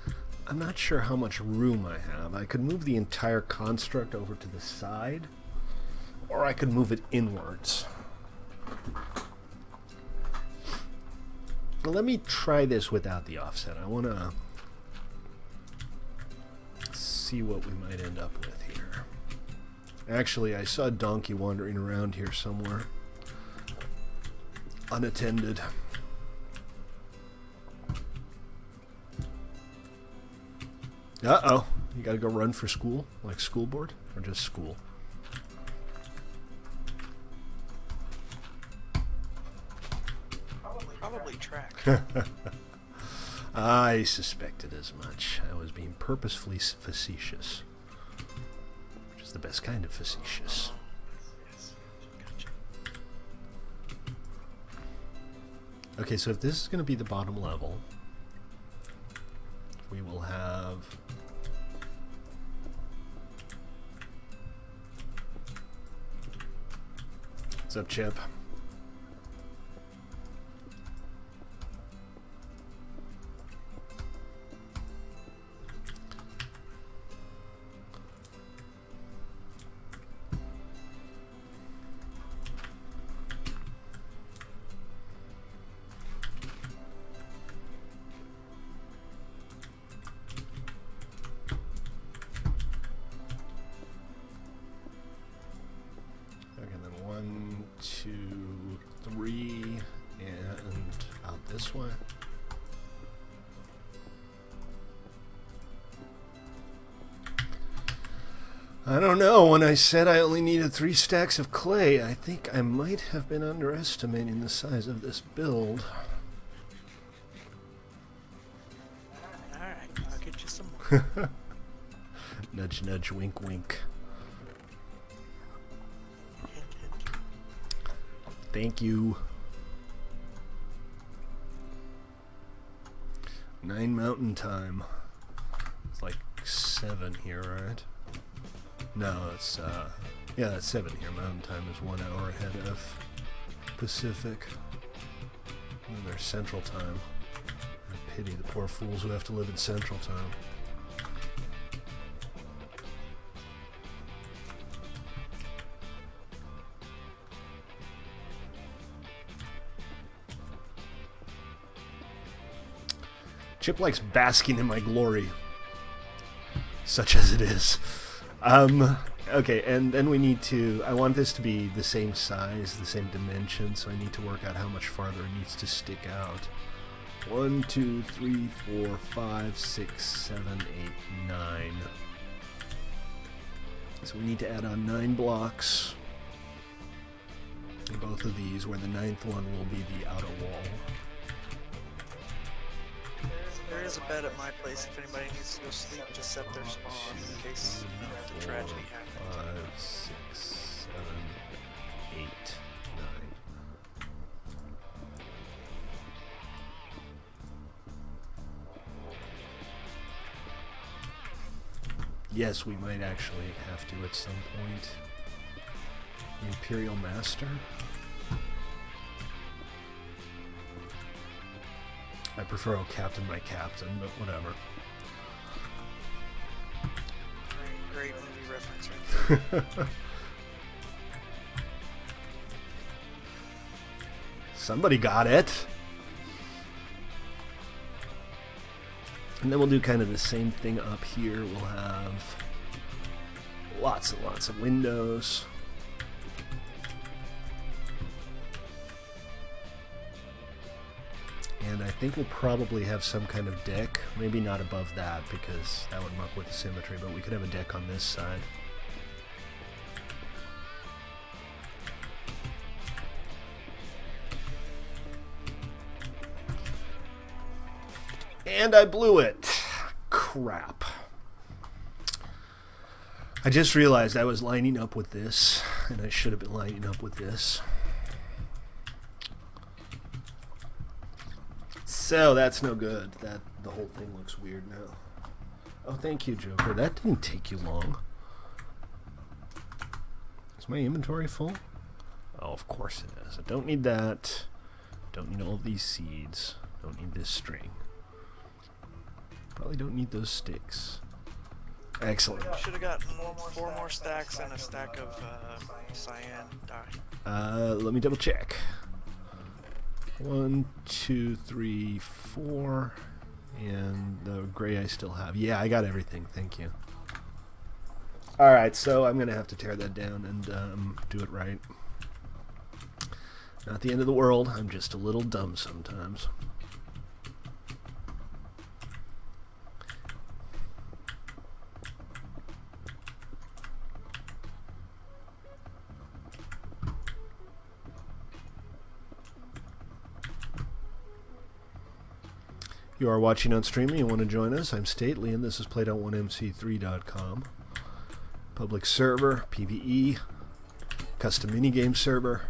yeah. I'm not sure how much room I have. I could move the entire construct over to the side, or I could move it inwards. Well, let me try this without the offset. I want to see what we might end up with here. Actually, I saw a donkey wandering around here somewhere, unattended. Uh-oh. You gotta go run for school, like school board, or just school? Probably track. I suspected as much. I was being purposefully facetious. Which is the best kind of facetious. Gotcha. Okay, so if this is going to be the bottom level, we will have... What's up, Chip? This way. I don't know. When I said I only needed 3 stacks of clay, I think I might have been underestimating the size of this build. Alright, I'll get you some more. Nudge, nudge, wink, wink. Hint, hint. Thank you. 9 mountain time. It's like 7 here, right? No, it's yeah, that's 7 here. Mountain time is 1 hour ahead of Pacific. And there's Central time. I pity the poor fools who have to live in Central time. Chip likes basking in my glory, such as it is. Okay, and then we need to, I want this to be the same size, the same dimension, so I need to work out how much farther it needs to stick out. 1, 2, 3, 4, 5, 6, 7, 8, 9. So we need to add on 9 blocks. Both of these, where the 9th one will be the outer wall. There is a bed at my place if anybody needs to go sleep, just set their spawn in case the tragedy happens. 5, 6, 7, 8, 9. Yes, we might actually have to at some point. Imperial Master. I prefer "Oh Captain, My Captain," but whatever. Great movie reference right there. Somebody got it. And then we'll do kind of the same thing up here. We'll have lots and lots of windows. And I think we'll probably have some kind of deck. Maybe not above that, because that would muck with the symmetry, but we could have a deck on this side. And I blew it. Crap. I just realized I was lining up with this, and I should have been lining up with this. So that's no good. That the whole thing looks weird now. Oh, thank you, Joker. That didn't take you long. Is my inventory full? Oh, of course it is. I don't need that. Don't need all these seeds. Don't need this string. Probably don't need those sticks. Excellent. You should have gotten 4 more stacks and a stack of cyan dye. Let me double check. 1, 2, 3, 4, and the gray I still have. Yeah, I got everything. Thank you. All right, so I'm gonna have to tear that down and do it right. Not the end of the world. I'm just a little dumb sometimes. you are watching on stream and you want to join us, I'm Stately, and this is played.1mc3.com. Public server, PvE, custom minigame server,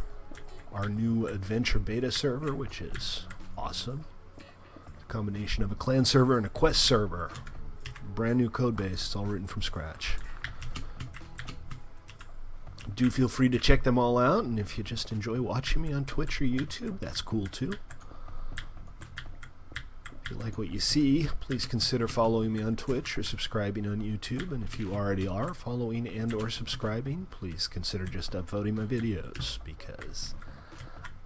our new adventure beta server, which is awesome. A combination of a clan server and a quest server. Brand new code base, it's all written from scratch. Do feel free to check them all out, and if you just enjoy watching me on Twitch or YouTube, that's cool too. If you like what you see, please consider following me on Twitch or subscribing on YouTube, and if you already are following and or subscribing, please consider just upvoting my videos, because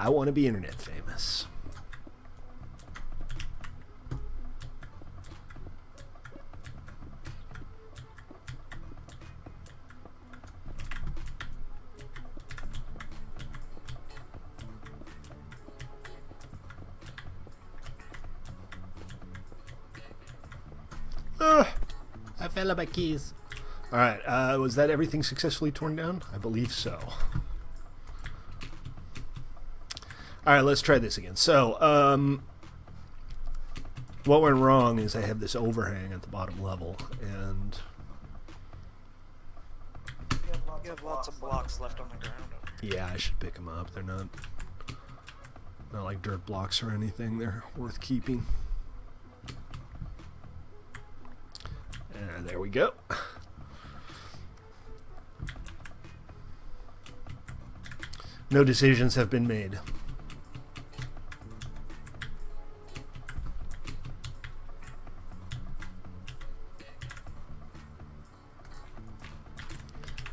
I want to be internet famous. I fell on my keys. Alright, was that everything successfully torn down? I believe so. Alright, let's try this again. So, what went wrong is I have this overhang at the bottom level, and You have lots of blocks left on the ground. yeah, I should pick them up. They're not like dirt blocks or anything. They're worth keeping. And there we go. No decisions have been made.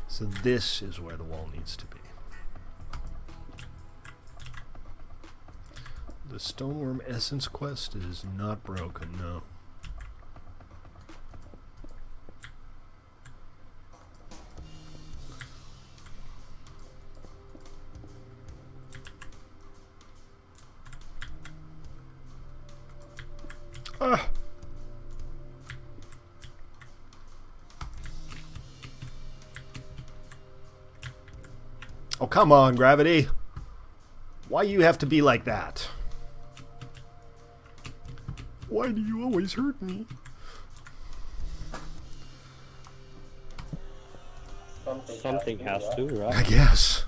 So this is where the wall needs to be. The Stoneworm Essence quest is not broken, no. Ah. Oh, come on, Gravity. Why you have to be like that? Why do you always hurt me? Something has to, right? I guess.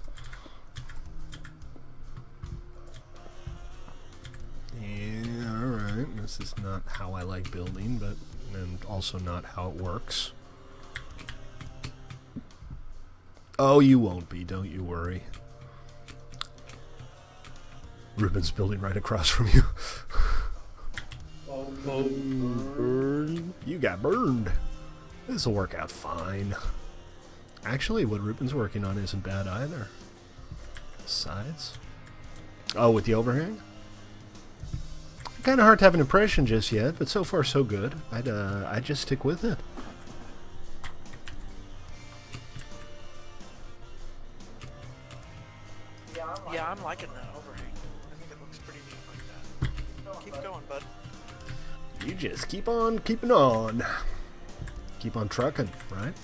Yeah, alright. This is not how I like building, but and also not how it works. Oh, you won't be, don't you worry. Ruben's building right across from you. Burn. You got burned. This'll work out fine. Actually, what Ruben's working on isn't bad either. Sides. Oh, with the overhang? Kind of hard to have an impression just yet, but so far so good. I'd just stick with it. Yeah, I'm liking that overhang. I think it looks pretty neat like that. Keep going, bud. You just keep on keeping on. Keep on trucking, right?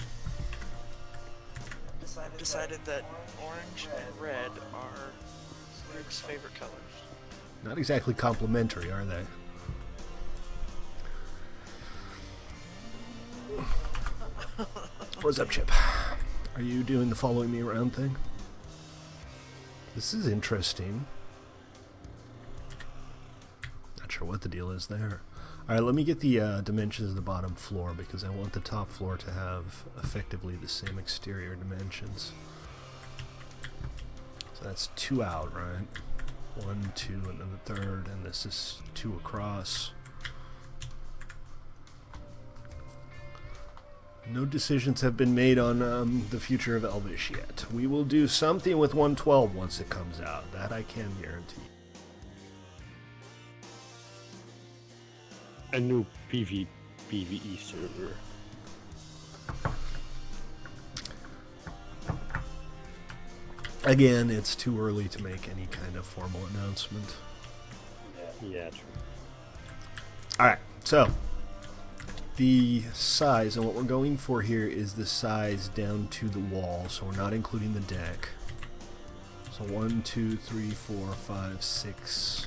Decided that orange and red are Luke's favorite colors. Not exactly complimentary, are they? What's up, Chip? Are you doing the following me around thing? This is interesting. Not sure what the deal is there. Alright, let me get the dimensions of the bottom floor, because I want the top floor to have effectively the same exterior dimensions. So that's 2 out, right? 1, 2, and then the third, and this is 2 across. No decisions have been made on the future of Elvish yet. We will do something with 112 once it comes out. That I can guarantee. A new PvE server. Again, it's too early to make any kind of formal announcement. Yeah, true. Alright, so the size, and what we're going for here is the size down to the wall, so we're not including the deck. So 1, 2, 3, 4, 5, 6,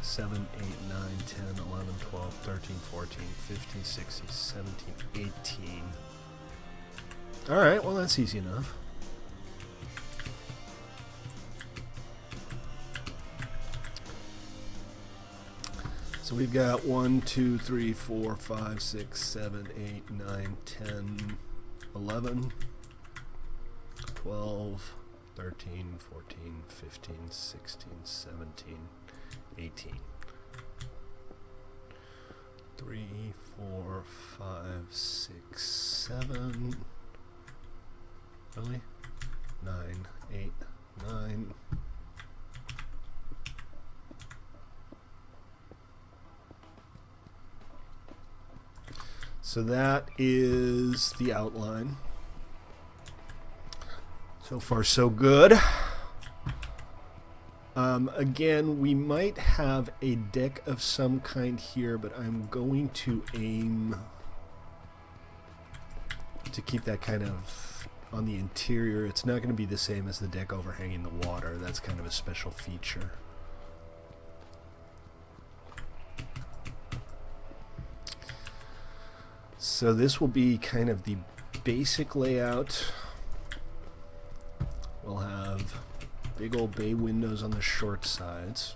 7, 8, 9, 10, 11, 12, 13, 14, 15, 16, 17, 18. Alright, well that's easy enough. So we've got 1, 2, 3, 4, 5, 6, 7, 8, 9, 10, 11, 12, 13, 14, 15, 16, 17, 18. 3, 4, 5, 6, 7. Really? 9, 8, 9. So that is the outline. So far, so good. Again, we might have a deck of some kind here, but I'm going to aim to keep that kind of on the interior. It's not going to be the same as the deck overhanging the water. That's kind of a special feature. So this will be kind of the basic layout. We'll have big old bay windows on the short sides.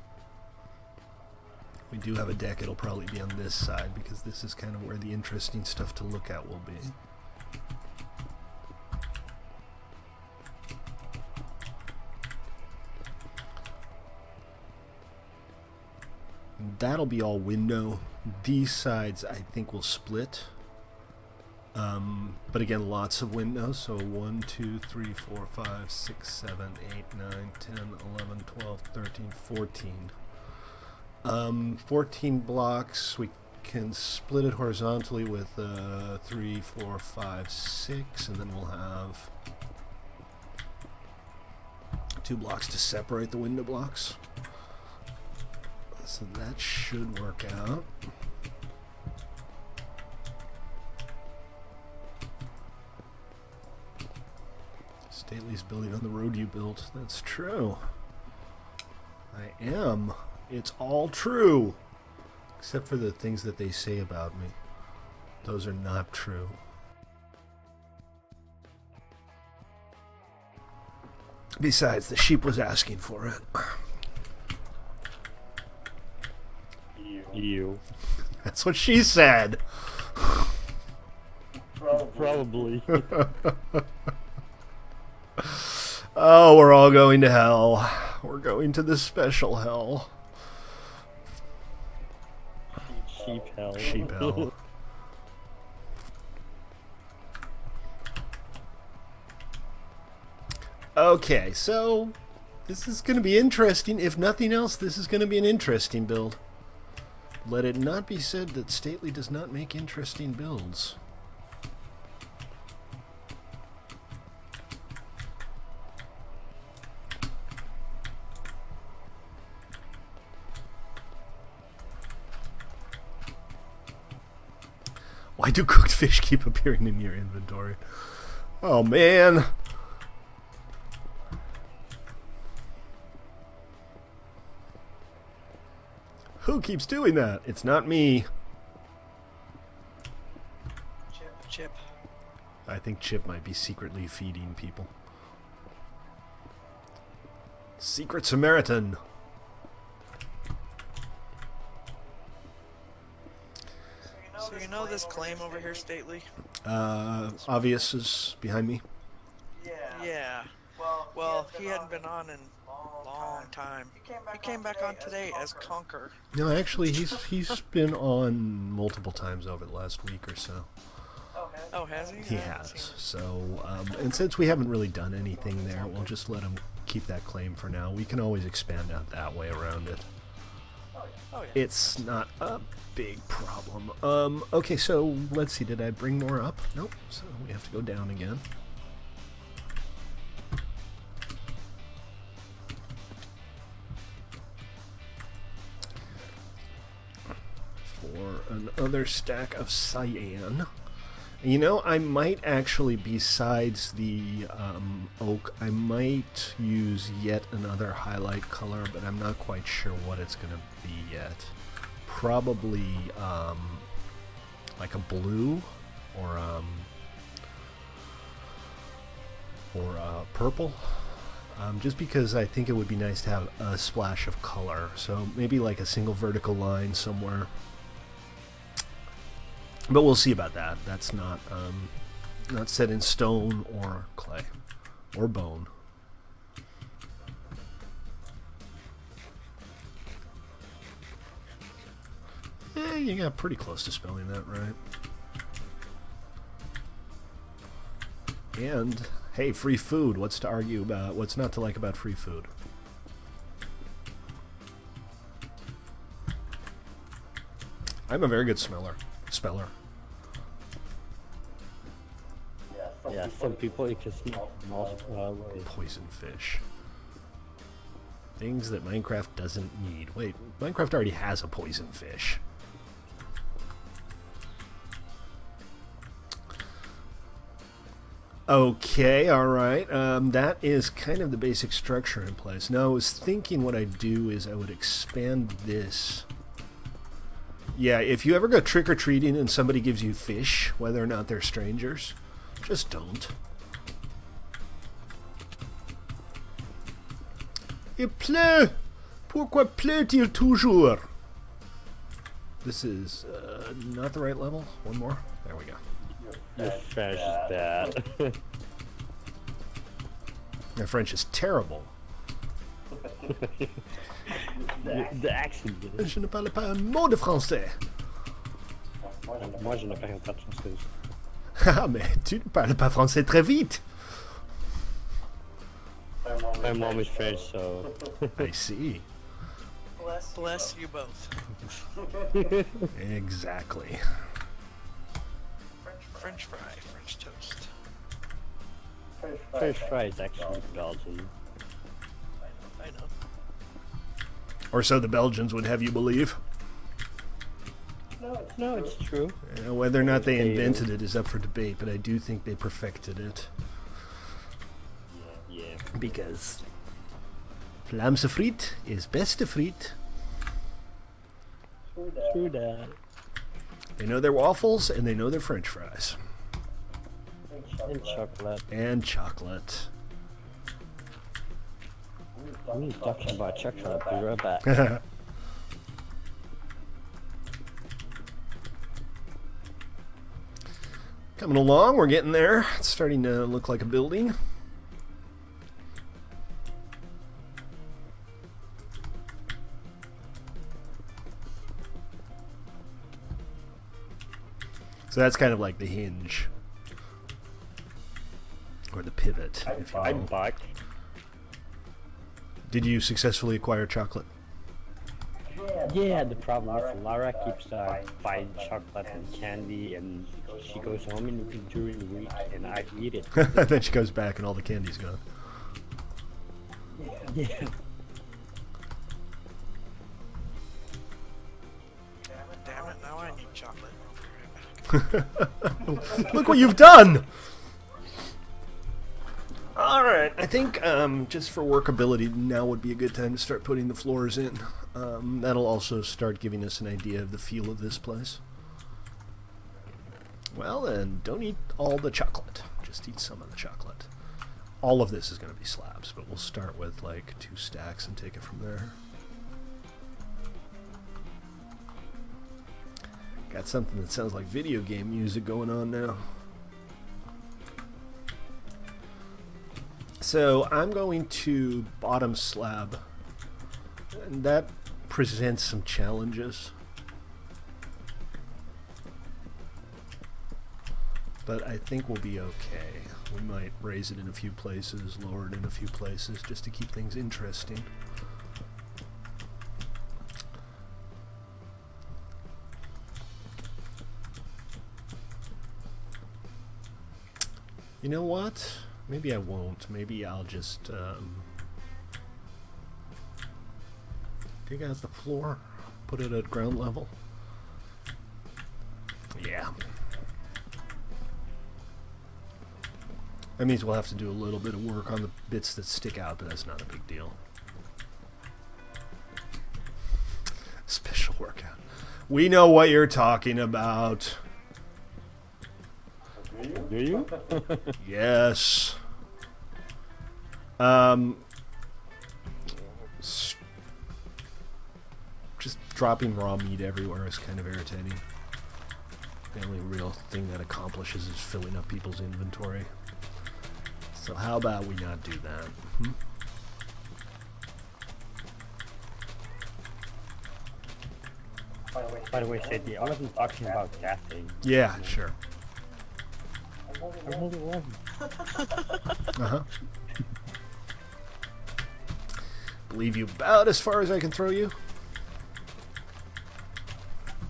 We do have a deck. It'll probably be on this side because this is kind of where the interesting stuff to look at will be. That'll be all window. These sides I think will split. But again, lots of windows. So 1, 2, 3, 4, 5, 6, 7, 8, 9, 10, 11, 12, 13, 14. 14 blocks. We can split it horizontally with 3, 4, 5, 6, and then we'll have 2 blocks to separate the window blocks. So that should work out. Stately's building on the road you built. That's true. I am. It's all true. Except for the things that they say about me. Those are not true. Besides, the sheep was asking for it. You. That's what she said. Probably. Oh, we're all going to hell. We're going to the special hell. Sheep hell. Sheep hell. Okay, so this is going to be interesting. If nothing else, this is going to be an interesting build. Let it not be said that Stately does not make interesting builds. Why do cooked fish keep appearing in your inventory? Oh man. Who keeps doing that? It's not me. Chip. I think Chip might be secretly feeding people. Secret Samaritan. So you know this claim over here, Stately? Obvious is behind me. Yeah. Well, he hadn't been on in a long time. He came back on today as Conquer. No, actually, he's been on multiple times over the last week or so. Oh, has he? He has. So, and since we haven't really done anything there, we'll just let him keep that claim for now. We can always expand out that way around it. Oh, yeah. It's not a big problem. Okay, so let's see. Did I bring more up? Nope. So we have to go down again. For another stack of cyan. You know, I might actually, besides the oak, I might use yet another highlight color, but I'm not quite sure what it's going to be yet. Probably like a blue or purple. Just because I think it would be nice to have a splash of color. So maybe like a single vertical line somewhere. But we'll see about that. That's not set in stone or clay or bone. You got pretty close to spelling that right. And hey, free food. What's to argue about? What's not to like about free food? I'm a very good speller. Yeah, some people it can smell Poison fish. Things that Minecraft doesn't need. Wait, Minecraft already has a poison fish. Okay, alright. That is kind of the basic structure in place. Now, I was thinking what I'd do is I would expand this. Yeah, if you ever go trick-or-treating and somebody gives you fish, whether or not they're strangers, just don't. Il pleut! Pourquoi pleut-il toujours? This is not the right level. One more. There we go. Your French is bad. My French is terrible. The accent. Je ne parle pas un mot de français. Moi, je ne parle pas de français. Ah, mais tu ne parles pas français très vite. My mom is French, so... I see. Bless you both. Exactly. French fry, French toast. French fry is actually Belgian. I know. Or so the Belgians would have you believe. No, it's true. Whether or not they invented it is up for debate, but I do think they perfected it. Yeah. Because Vlaamse friet is beste friet. True that. They know their waffles and they know their French fries. And chocolate. And chocolate. I'm talking about chocolate. Be right back. Coming along, we're getting there. It's starting to look like a building. So that's kind of like the hinge. Or the pivot, if you will. I'm back. Did you successfully acquire chocolate? Yeah, the problem is Lara keeps buying chocolate and candy, and she goes home during the week, and I eat it. Then she goes back and all the candy's gone. Yeah. Damn it, now I need chocolate. Look what you've done! Alright, I think just for workability, now would be a good time to start putting the floors in. That'll also start giving us an idea of the feel of this place. Well, then, don't eat all the chocolate. Just eat some of the chocolate. All of this is going to be slabs, but we'll start with like 2 stacks and take it from there. Got something that sounds like video game music going on now. So I'm going to bottom slab, and that presents some challenges. But I think we'll be okay. We might raise it in a few places, lower it in a few places, just to keep things interesting. You know what? Maybe I won't. Maybe I'll just dig out the floor, put it at ground level. Yeah. That means we'll have to do a little bit of work on the bits that stick out, but that's not a big deal. Special workout. We know what you're talking about. Do you? Yes. Just dropping raw meat everywhere is kind of irritating. The only real thing that accomplishes is filling up people's inventory. So how about we not do that? Hmm? By the way, Sadie, I wasn't talking about that thing. Yeah, sure. I really wasn't. Uh-huh. Believe you about as far as I can throw you.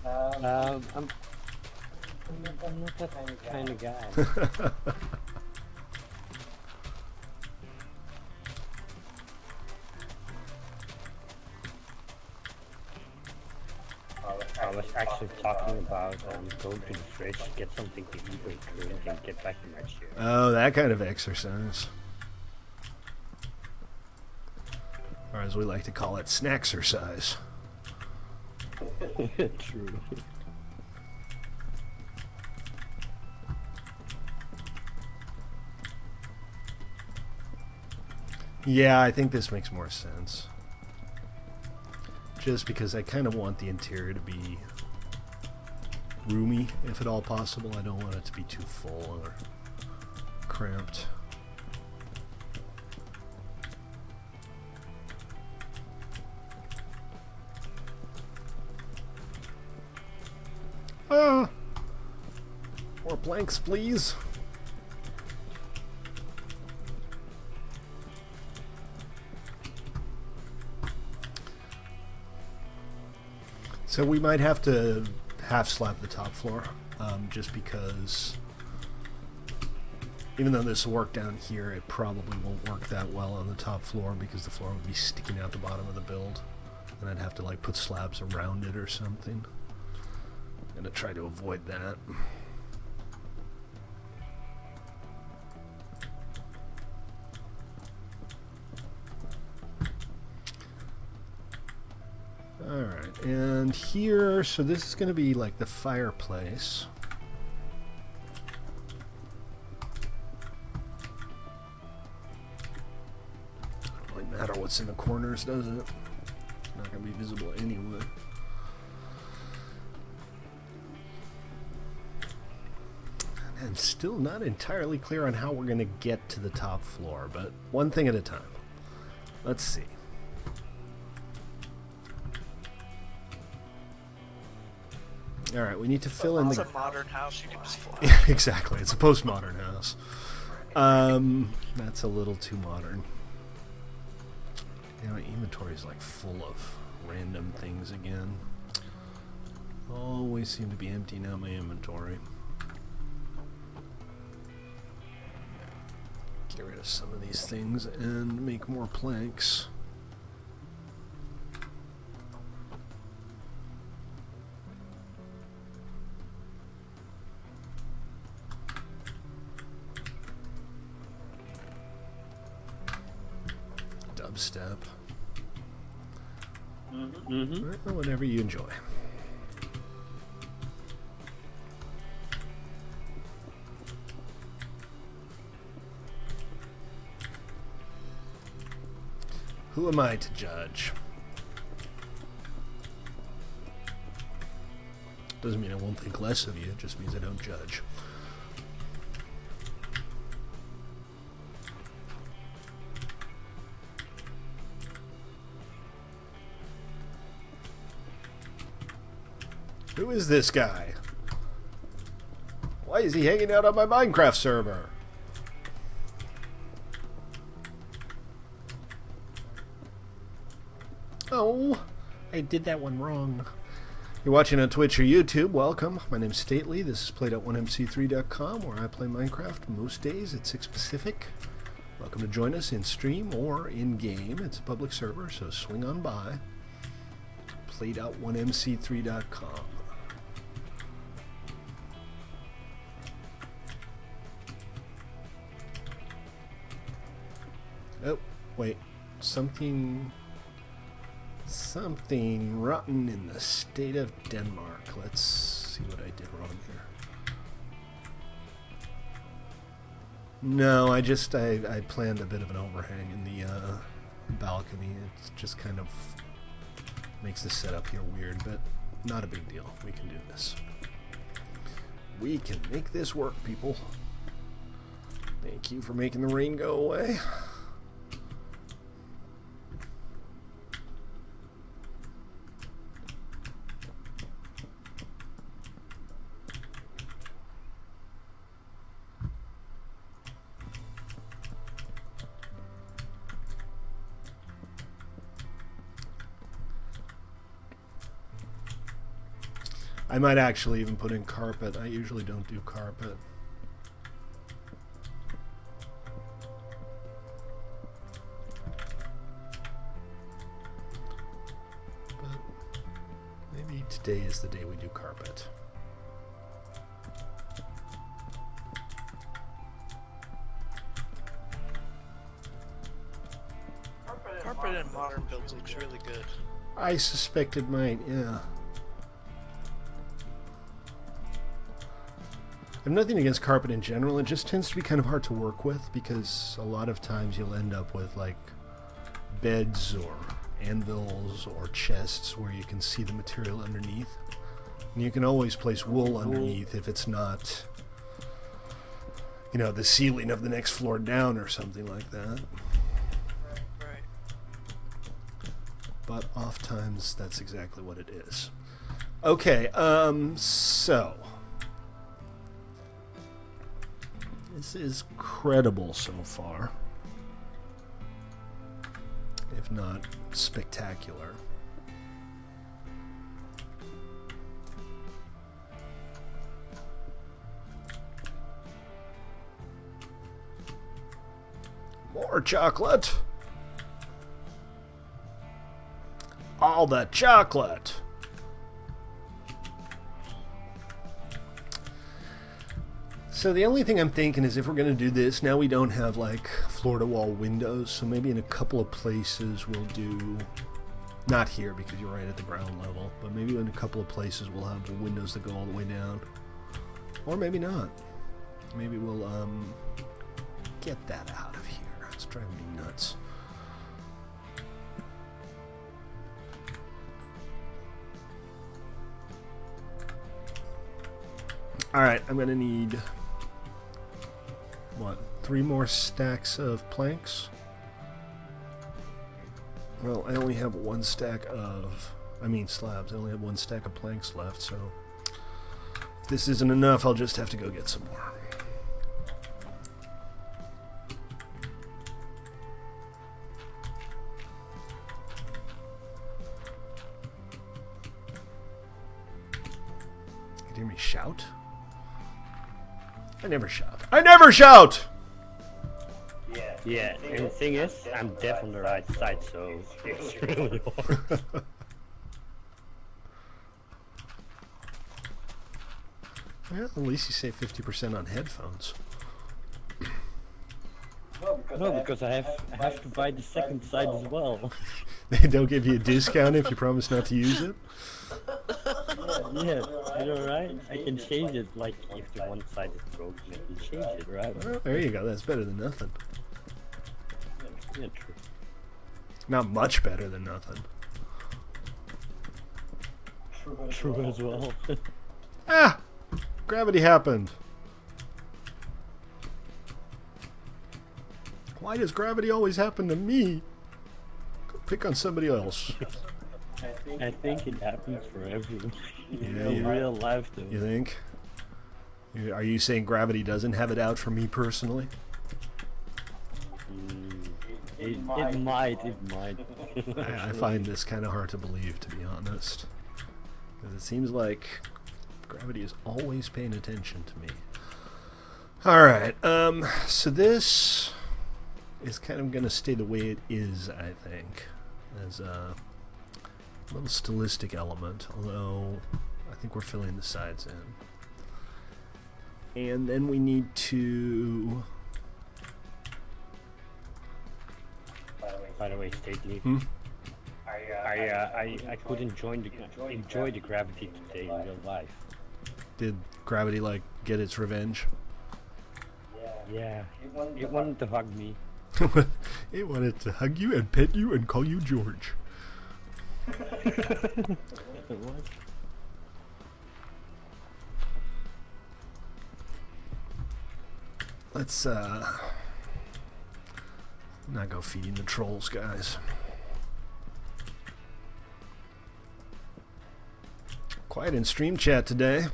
I'm not that kind of guy. I was actually talking about going to the fridge, get something to eat or drink, and get back in my chair. Oh, that kind of exercise. Or as we like to call it, snacksercise. True. Yeah, I think this makes more sense. Just because I kind of want the interior to be roomy, if at all possible. I don't want it to be too full or cramped. More planks, please. So we might have to half slab the top floor, just because even though this will work down here, it probably won't work that well on the top floor because the floor would be sticking out the bottom of the build, and I'd have to like put slabs around it or something. I'm gonna try to avoid that. Alright, and here, so this is going to be like the fireplace. Doesn't really matter what's in the corners, does it? It's not going to be visible anyway. I'm still not entirely clear on how we're going to get to the top floor, but one thing at a time. Let's see. Alright, we need to fill in the... It's a modern house, you can just fly. Exactly, it's a postmodern house. That's a little too modern. Yeah, my inventory is like full of random things again. Always seem to be emptying out my inventory. Get rid of some of these things and make more planks. Dubstep. Well, whatever you enjoy. Who am I to judge? Doesn't mean I won't think less of you, it just means I don't judge. Who is this guy? Why is he hanging out on my Minecraft server? Oh, I did that one wrong. You're watching on Twitch or YouTube, welcome. My name's Stately. This is played.1mc3.com, where I play Minecraft most days at 6 Pacific. Welcome to join us in stream or in game. It's a public server, so swing on by. Played.1mc3.com. Wait, something rotten in the state of Denmark. Let's see what I did wrong here. No, I planned a bit of an overhang in the balcony. It just kind of makes the setup here weird, but not a big deal. We can do this. We can make this work, people. Thank you for making the rain go away. I might actually even put in carpet. I usually don't do carpet. But maybe today is the day we do carpet. Carpet in modern builds looks really good. I suspect it might, yeah. I have nothing against carpet in general. It just tends to be kind of hard to work with because a lot of times you'll end up with like beds or anvils or chests where you can see the material underneath. And you can always place wool underneath if it's not, you know, the ceiling of the next floor down or something like that. Right. But oftentimes that's exactly what it is. Okay, so this is credible so far, if not spectacular. More chocolate. All the chocolate. So the only thing I'm thinking is if we're going to do this, now we don't have like floor-to-wall windows, so maybe in a couple of places we'll do, not here because you're right at the ground level, but maybe in a couple of places we'll have windows that go all the way down. Or maybe not. Maybe we'll get that out of here. It's driving me nuts. Alright, I'm going to need, what, 3 more stacks of planks? Well, I only have 1 stack of, slabs. I only have 1 stack of planks left, so if this isn't enough, I'll just have to go get some more. You hear me shout? I never shout. I never shout! Yeah, and the thing is, I'm deaf on the right side, so it's really hard. Well, at least you save 50% on headphones. No, because I have to buy the second side as well. They don't give you a discount if you promise not to use it? Yeah, you know, right? I can change it, like, if the one side is broken, I can change it, right? Well, there you go, that's better than nothing. Yeah, true. Not much better than nothing. True as well. Ah! Gravity happened. Why does gravity always happen to me? Go pick on somebody else. I think it happens for everyone. Yeah, In real life, though. You think? Are you saying gravity doesn't have it out for me personally? It might. I find this kind of hard to believe, to be honest. Because it seems like gravity is always paying attention to me. Alright, so this is kind of going to stay the way it is, I think. As a little stylistic element, although I think we're filling the sides in. And then we need to By the way, Stately. Hmm? I could enjoy the gravity today in real life. Did gravity like get its revenge? Yeah, it wanted to hug me. It wanted to hug you and pet you and call you George. What? Let's not go feeding the trolls, guys. Quiet in stream chat today.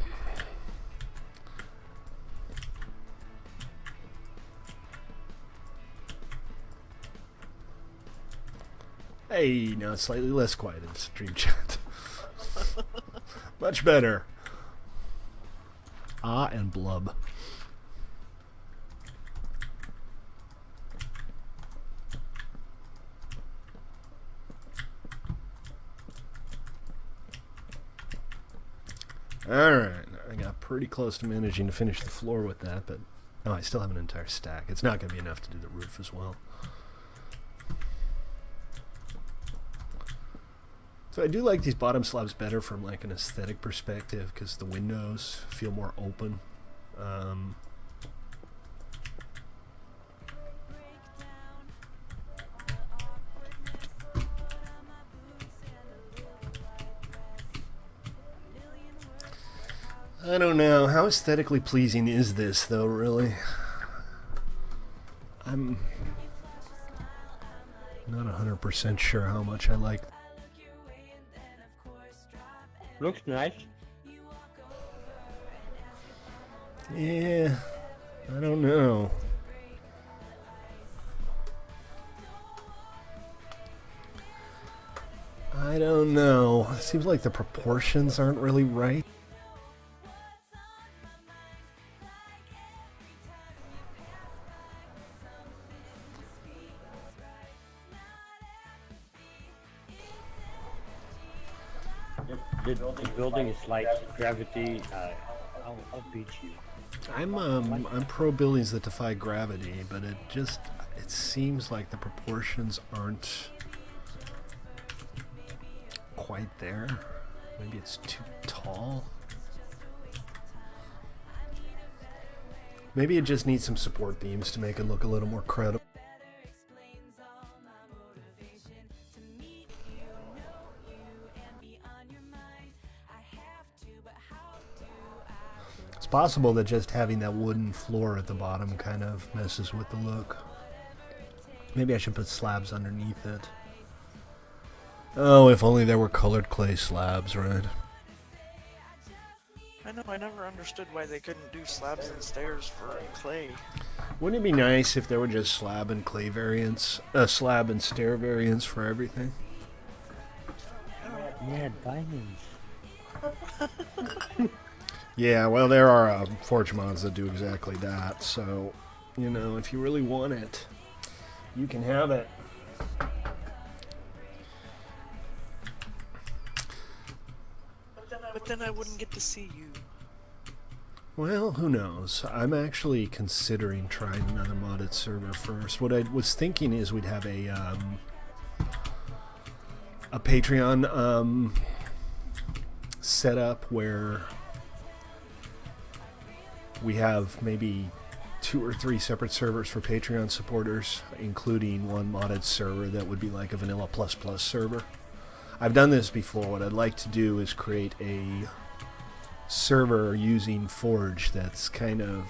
Hey, now it's slightly less quiet in stream chat. Much better. Ah, and blub. Alright, I got pretty close to managing to finish the floor with that, but no, I still have an entire stack. It's not going to be enough to do the roof as well. So I do like these bottom slabs better from like an aesthetic perspective because the windows feel more open. I don't know. How aesthetically pleasing is this, though, really? I'm not 100% sure how much I like. Looks nice. Yeah, I don't know. I don't know. It seems like the proportions aren't really right. The building is like gravity. I'll beat you. I'm pro buildings that defy gravity, but it seems like the proportions aren't quite there. Maybe it's too tall. Maybe it just needs some support beams to make it look a little more credible. It's possible that just having that wooden floor at the bottom kind of messes with the look. Maybe I should put slabs underneath it. Oh, if only there were colored clay slabs, right? I know, I never understood why they couldn't do slabs and stairs for clay. Wouldn't it be nice if there were just slab and clay variants, slab and stair variants for everything? Yeah, diamonds. Yeah, well, there are forge mods that do exactly that, so, you know, if you really want it, you can have it. But then I wouldn't get to see you. Well, who knows? I'm actually considering trying another modded server first. What I was thinking is we'd have a Patreon setup where we have maybe 2 or 3 separate servers for Patreon supporters, including one modded server that would be like a vanilla plus server. I've done this before. What I'd like to do is create a server using Forge that's kind of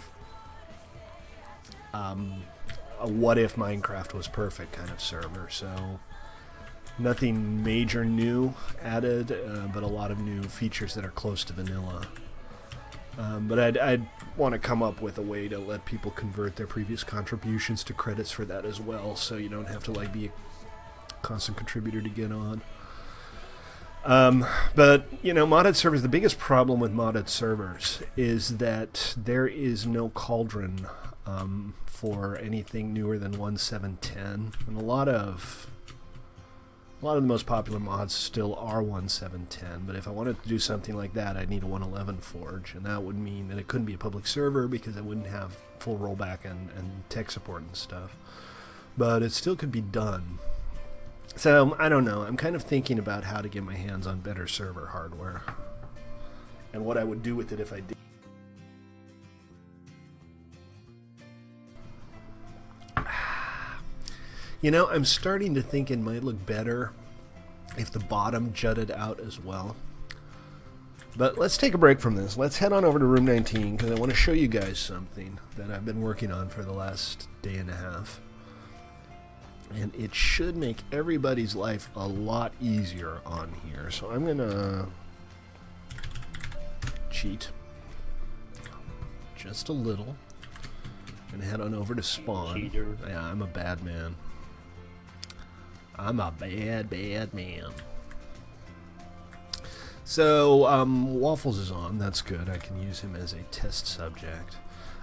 a what if Minecraft was perfect kind of server. So nothing major new added, but a lot of new features that are close to vanilla. But I'd want to come up with a way to let people convert their previous contributions to credits for that as well, so you don't have to like be a constant contributor to get on. But, you know, modded servers, the biggest problem with modded servers is that there is no cauldron for anything newer than 1.7.10, and a lot of the most popular mods still are 1.7.10, but if I wanted to do something like that, I'd need a 1.11 Forge, and that would mean that it couldn't be a public server because it wouldn't have full rollback and tech support and stuff. But it still could be done. So, I don't know. I'm kind of thinking about how to get my hands on better server hardware. And what I would do with it if I did. You know, I'm starting to think it might look better if the bottom jutted out as well. But let's take a break from this. Let's head on over to room 19 because I want to show you guys something that I've been working on for the last day and a half. And it should make everybody's life a lot easier on here. So I'm going to cheat just a little and head on over to spawn. Cheater. Yeah, I'm a bad man. I'm a bad man. So, Waffles is on. That's good. I can use him as a test subject.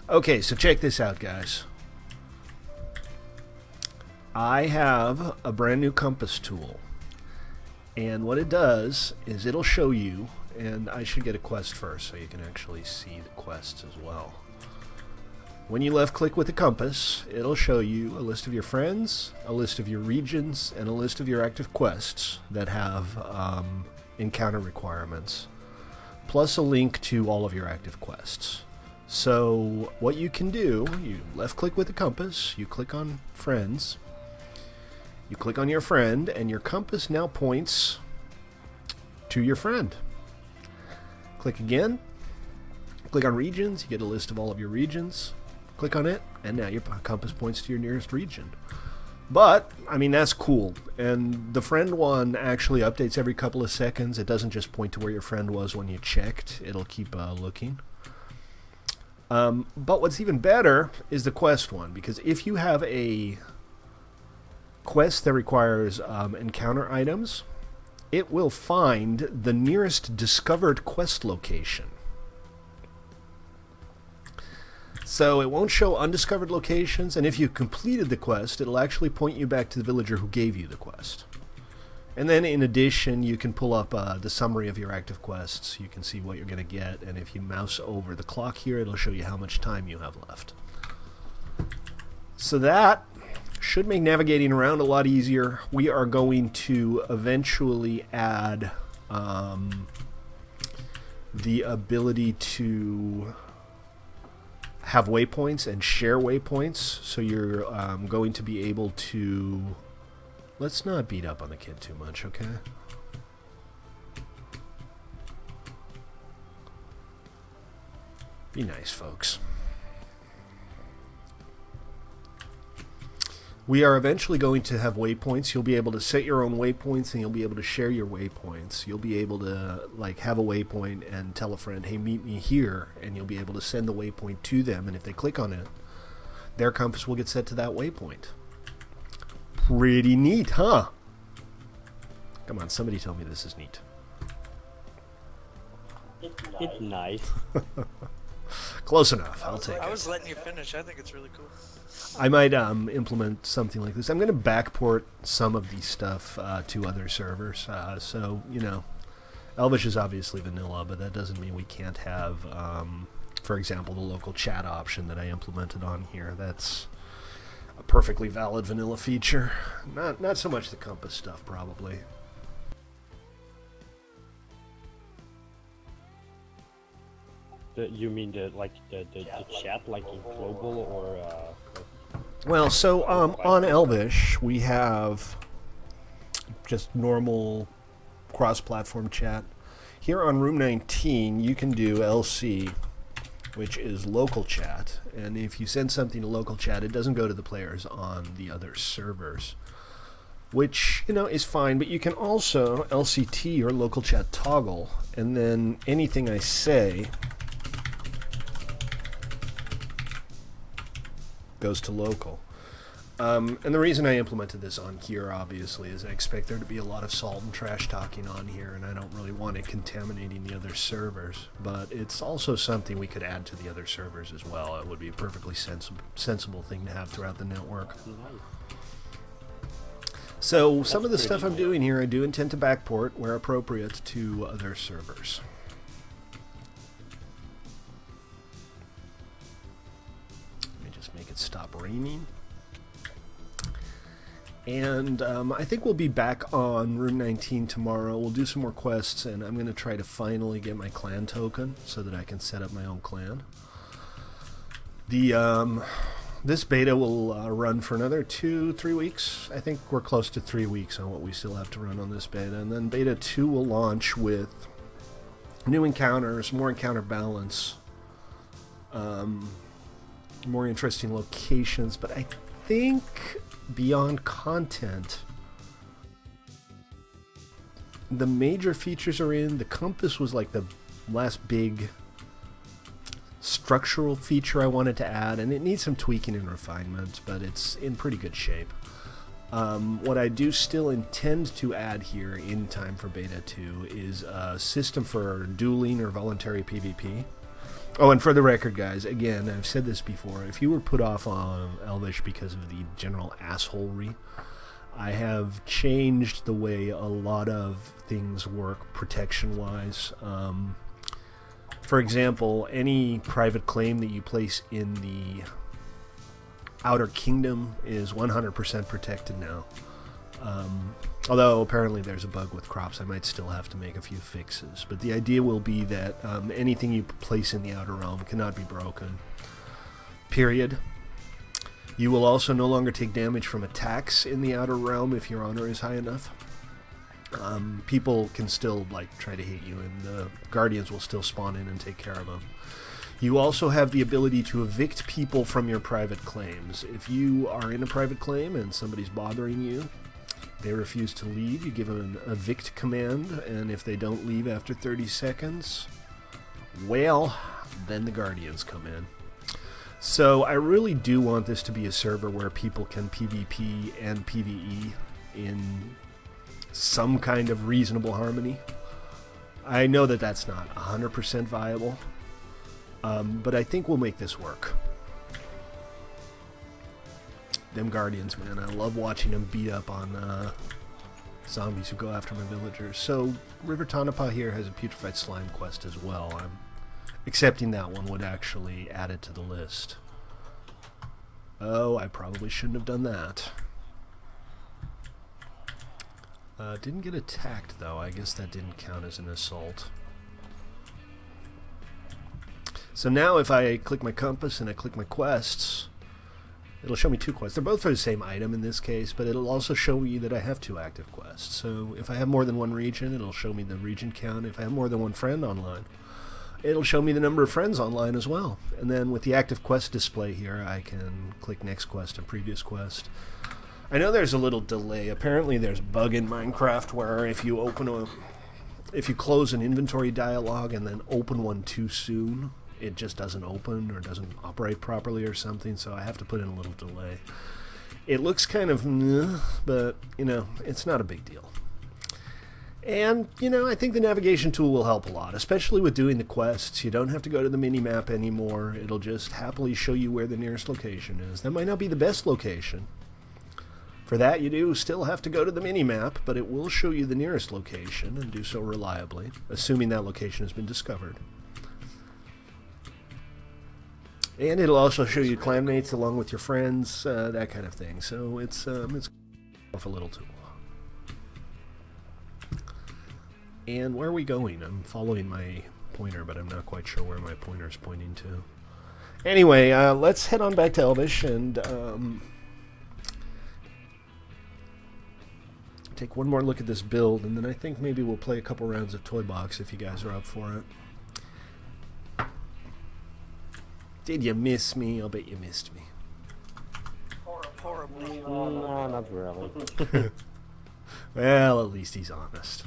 Okay, so check this out, guys. I have a brand new compass tool. And what it does is it'll show you, and I should get a quest first so you can actually see the quests as well. When you left click with the compass, it'll show you a list of your friends, a list of your regions, and a list of your active quests that have encounter requirements, plus a link to all of your active quests. So what you can do, you left click with the compass, you click on friends, you click on your friend, and your compass now points to your friend. Click again, click on regions, you get a list of all of your regions, click on it, and now your compass points to your nearest region. But, I mean, that's cool. And the friend one actually updates every couple of seconds. It doesn't just point to where your friend was when you checked. It'll keep looking. But what's even better is the quest one. Because if you have a quest that requires encounter items, it will find the nearest discovered quest location. So it won't show undiscovered locations, and if you completed the quest, it'll actually point you back to the villager who gave you the quest. And then in addition, you can pull up the summary of your active quests. You can see what you're going to get, and if you mouse over the clock here, it'll show you how much time you have left. So that should make navigating around a lot easier. We are going to eventually add the ability to have waypoints and share waypoints, so you're going to be able to... Let's not beat up on the kid too much, okay? Be nice, folks. We are eventually going to have waypoints. You'll be able to set your own waypoints, and you'll be able to share your waypoints. You'll be able to have a waypoint and tell a friend, hey, meet me here, and you'll be able to send the waypoint to them, and if they click on it, their compass will get set to that waypoint. Pretty neat, huh? Come on, somebody tell me this is neat. It's nice. Close enough. I'll take it. I was letting you finish. I think it's really cool. I might implement something like this. I'm going to backport some of these stuff to other servers. So, you know, Elvish is obviously vanilla, but that doesn't mean we can't have, for example, the local chat option that I implemented on here. That's a perfectly valid vanilla feature. Not so much the compass stuff, probably. You mean the chat, like in global, or? Well, so on Elvish we have just normal cross-platform chat. Here on Room 19, you can do LC, which is local chat, and if you send something to local chat, it doesn't go to the players on the other servers, which, you know, is fine. But you can also LCT or local chat toggle, and then anything I say goes to local. And the reason I implemented this on here, obviously, is I expect there to be a lot of salt and trash talking on here, and I don't really want it contaminating the other servers. But it's also something we could add to the other servers as well. It would be a perfectly sensible thing to have throughout the network. So some of the stuff I'm doing here, I do intend to backport where appropriate to other servers. Let me just make it stop raining. And I think we'll be back on Room 19 tomorrow. We'll do some more quests, and I'm going to try to finally get my clan token so that I can set up my own clan. This beta will run for another 2-3 weeks. I think we're close to 3 weeks on what we still have to run on this beta. And then beta 2 will launch with new encounters, more encounter balance, more interesting locations. But I think beyond content, the major features are in. The compass was like the last big structural feature I wanted to add, and it needs some tweaking and refinement, but it's in pretty good shape. What I do still intend to add here in time for beta 2 is a system for dueling or voluntary PvP. Oh, and for the record, guys, again, I've said this before, if you were put off on Elvish because of the general assholery, I have changed the way a lot of things work protection-wise. For example, any private claim that you place in the Outer Kingdom is 100% protected now. Although apparently there's a bug with crops, I might still have to make a few fixes. But the idea will be that anything you place in the Outer Realm cannot be broken. Period. You will also no longer take damage from attacks in the Outer Realm if your honor is high enough. People can still try to hit you, and the Guardians will still spawn in and take care of them. You also have the ability to evict people from your private claims. If you are in a private claim and somebody's bothering you, they refuse to leave, you give them an evict command, and if they don't leave after 30 seconds, well, then the Guardians come in. So I really do want this to be a server where people can PvP and PvE in some kind of reasonable harmony. I know that that's not 100% viable, but I think we'll make this work. Them Guardians, man, I love watching them beat up on zombies who go after my villagers. So River Tonopah here has a Putrefied Slime quest as well. I'm accepting that one would actually add it to the list. Oh, I probably shouldn't have done that. Didn't get attacked, though. I guess that didn't count as an assault. So now if I click my compass and I click my quests, it'll show me 2 quests. They're both for the same item in this case, but it'll also show me that I have 2 active quests. So if I have more than one region, it'll show me the region count. If I have more than one friend online, it'll show me the number of friends online as well. And then with the active quest display here, I can click next quest and previous quest. I know there's a little delay. Apparently there's a bug in Minecraft where if you close an inventory dialog and then open one too soon, it just doesn't open or doesn't operate properly or something, so I have to put in a little delay. It looks kind of but, it's not a big deal. And, I think the navigation tool will help a lot, especially with doing the quests. You don't have to go to the mini-map anymore. It'll just happily show you where the nearest location is. That might not be the best location. For that, you do still have to go to the mini-map, but it will show you the nearest location and do so reliably, assuming that location has been discovered. And it'll also show you clanmates along with your friends, that kind of thing. So it's a little tool. And where are we going? I'm following my pointer, but I'm not quite sure where my pointer is pointing to. Anyway, let's head on back to Elvish and take one more look at this build, and then I think maybe we'll play a couple rounds of Toybox if you guys are up for it. Did you miss me? I'll bet you missed me. Horribly. No, not really. Well, at least he's honest.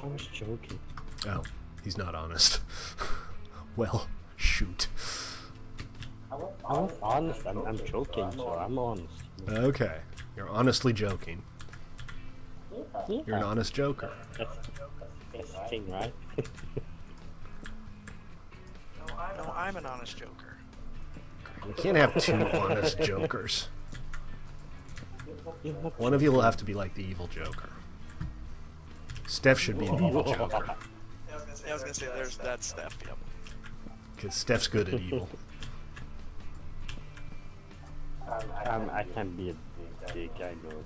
I was joking. Oh, he's not honest. Well, shoot. I was honest. I'm joking, so I'm honest. Okay, you're honestly joking. Yeah. You're an honest joker. That's the thing, right? No, I'm an honest joker. We can't have 2 honest jokers. One of you will have to be like the evil Joker. Steph should be the evil Joker. I was gonna say there's that Steph, yep. Because Steph's good at evil. I can be a dick, I know.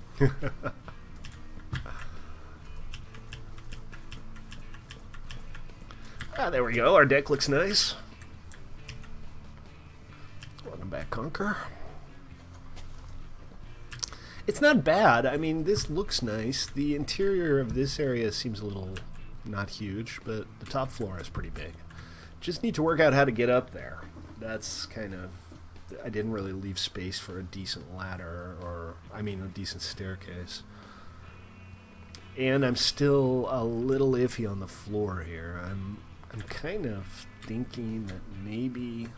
Ah, there we go. Our deck looks nice. Welcome back, Conquer. It's not bad. I mean, this looks nice. The interior of this area seems a little not huge, but the top floor is pretty big. Just need to work out how to get up there. That's kind of... I didn't really leave space for a decent ladder, or, I mean, a decent staircase. And I'm still a little iffy on the floor here. I'm kind of thinking that maybe...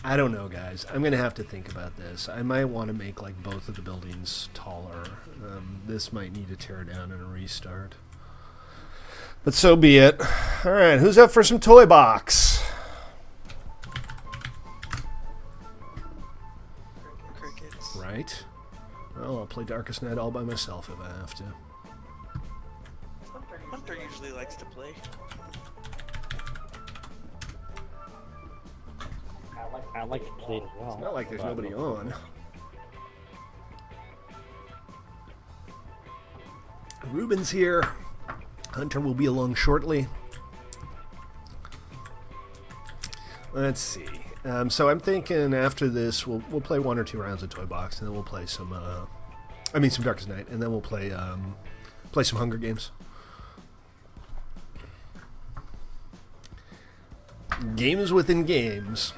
I don't know, guys. I'm going to have to think about this. I might want to make, like, both of the buildings taller. This might need to tear down and a restart. But so be it. Alright, who's up for some toy box? Crickets. Right. Well, I'll play Darkest Night all by myself if I have to. Hunter usually likes to play. I like to play as well. It's not like there's nobody on. Ruben's here. Hunter will be along shortly. Let's see. So I'm thinking after this we'll play 1 or 2 rounds of Toy Box, and then we'll play some some Darkest Night, and then we'll play some Hunger Games. Games within games.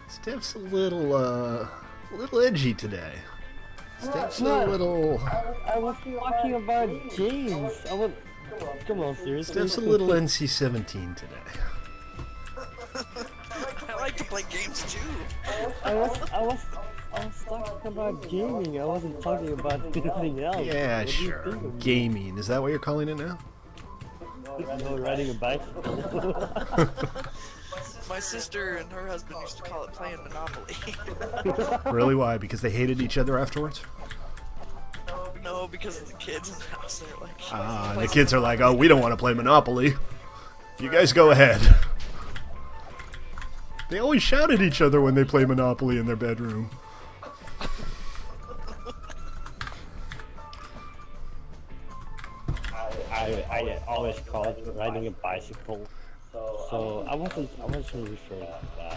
Steph's a little edgy today. Steph's a little... I was talking about games. Come on, seriously. Steph's a little NC-17 today. I like to play games too. I was talking about gaming. I wasn't talking about anything else. Yeah, sure. Gaming. Is that what you're calling it now? No, riding a bicycle. My sister and her husband used to call it playing Monopoly. Really? Why? Because they hated each other afterwards? No, because of the kids in the house. They're like, The kids are like, oh, we don't want to play Monopoly. You guys go ahead. They always shout at each other when they play Monopoly in their bedroom. I always call it riding a bicycle. So I wasn't referring to that.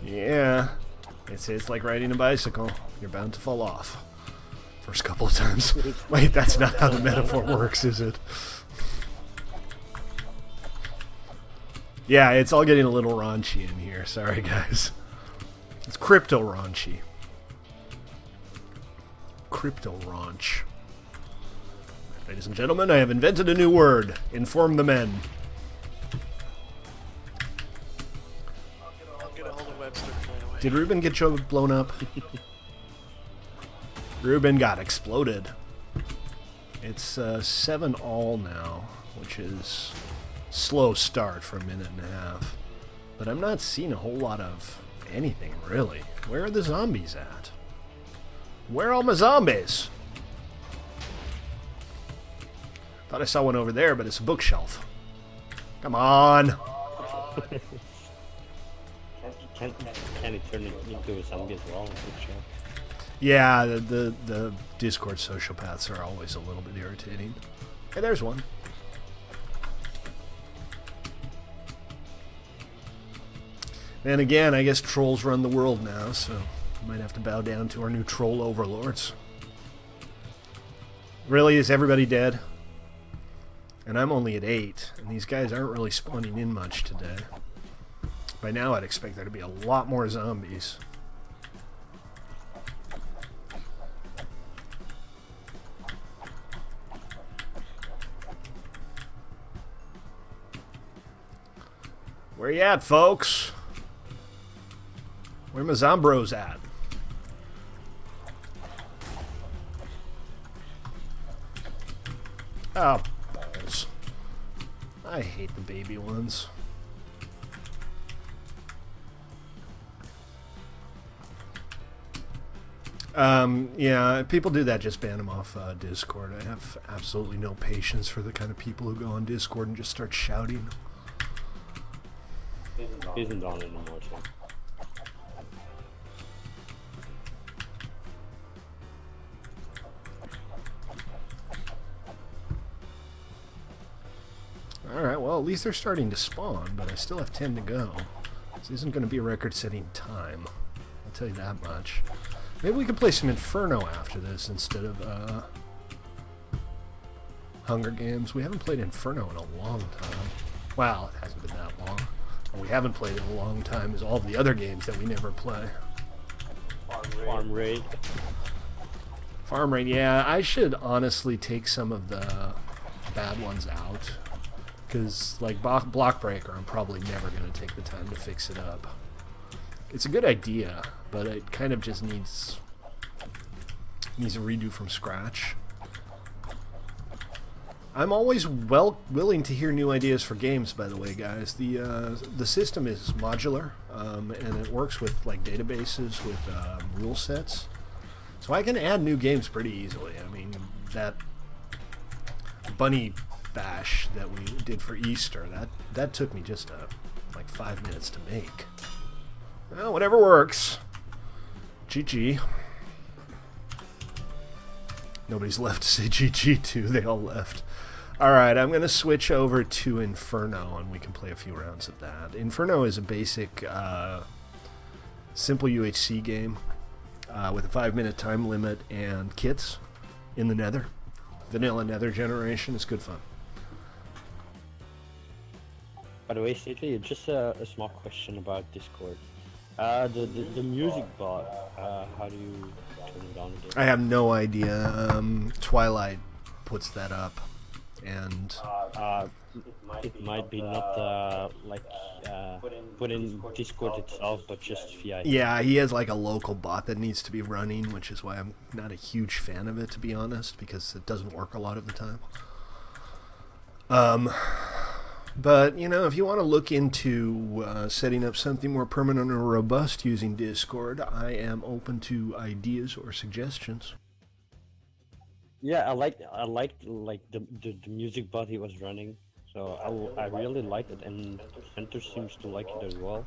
Yeah. It's like riding a bicycle. You're bound to fall off. First couple of times. Wait, that's not how the metaphor works, is it? Yeah, it's all getting a little raunchy in here. Sorry, guys. It's crypto raunchy. Crypto raunch. Ladies and gentlemen, I have invented a new word. Inform the men. I'll get a hold of Webster right away. Did Ruben get blown up? Ruben got exploded. It's 7-all now, which is slow start for a minute and a half. But I'm not seeing a whole lot of anything, really. Where are the zombies at? Where are all my zombies? Thought I saw one over there, but it's a bookshelf. Come on! Can it turn it into a zombie as well? Yeah, the Discord sociopaths are always a little bit irritating. Hey, there's one. And again, I guess trolls run the world now, so we might have to bow down to our new troll overlords. Really, is everybody dead? And I'm only at 8, and these guys aren't really spawning in much today. By now, I'd expect there to be a lot more zombies. Where you at, folks? Where my zombros at? Oh, balls. I hate the baby ones. Yeah, people do that, just ban them off Discord. I have absolutely no patience for the kind of people who go on Discord and just start shouting. Isn't on anymore, so. Alright, well, at least they're starting to spawn, but I still have 10 to go. This isn't going to be a record-setting time. I'll tell you that much. Maybe we can play some Inferno after this instead of Hunger Games. We haven't played Inferno in a long time. Well, it hasn't been that long. What we haven't played in a long time is all the other games that we never play. Farm Raid. Farm Raid, yeah. I should honestly take some of the bad ones out. Because, like, Block Breaker, I'm probably never going to take the time to fix it up. It's a good idea, but it kind of just needs a redo from scratch. I'm always willing to hear new ideas for games, by the way, guys. The system is modular, and it works with, like, databases with rule sets. So I can add new games pretty easily. I mean, that Bunny Bash that we did for Easter, that took me just like 5 minutes to make. Well, whatever works. GG. Nobody's left to say GG to. They all left. Alright, I'm going to switch over to Inferno and we can play a few rounds of that. Inferno is a basic simple UHC game with a 5-minute time limit and kits in the Nether. Vanilla Nether generation is good fun. By the way, Stately, just a small question about Discord. The music bot, how do you turn it on again? I have no idea. Twilight puts that up, and it might be not put in Discord itself, but just via. Yeah, he has like a local bot that needs to be running, which is why I'm not a huge fan of it, to be honest, because it doesn't work a lot of the time. But, you know, if you want to look into setting up something more permanent or robust using Discord, I am open to ideas or suggestions. Yeah, I liked the music bot he was running, so I really liked it, and Center seems to like it as well.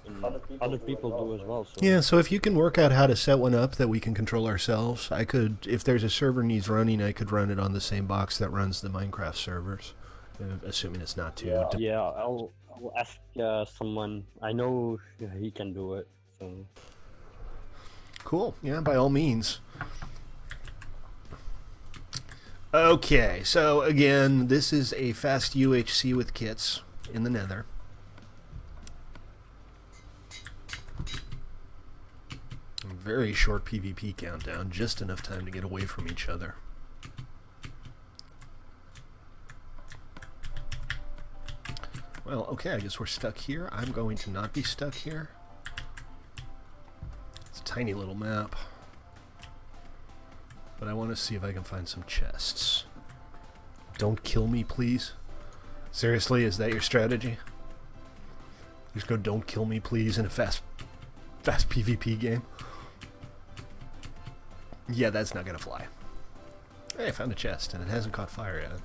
And other people do as well. So. Yeah, so if you can work out how to set one up that we can control ourselves, I could, if there's a server needs running, I could run it on the same box that runs the Minecraft servers. Assuming it's not too. Yeah, I'll ask someone. I know he can do it. So. Cool. Yeah, by all means. Okay, so again, this is a fast UHC with kits in the Nether. Very short PvP countdown, just enough time to get away from each other. Well, okay, I guess we're stuck here. I'm going to not be stuck here. It's a tiny little map. But I want to see if I can find some chests. Don't kill me, please. Seriously, is that your strategy? Just go don't kill me, please, in a fast PvP game? Yeah, that's not going to fly. Hey, I found a chest, and it hasn't caught fire yet.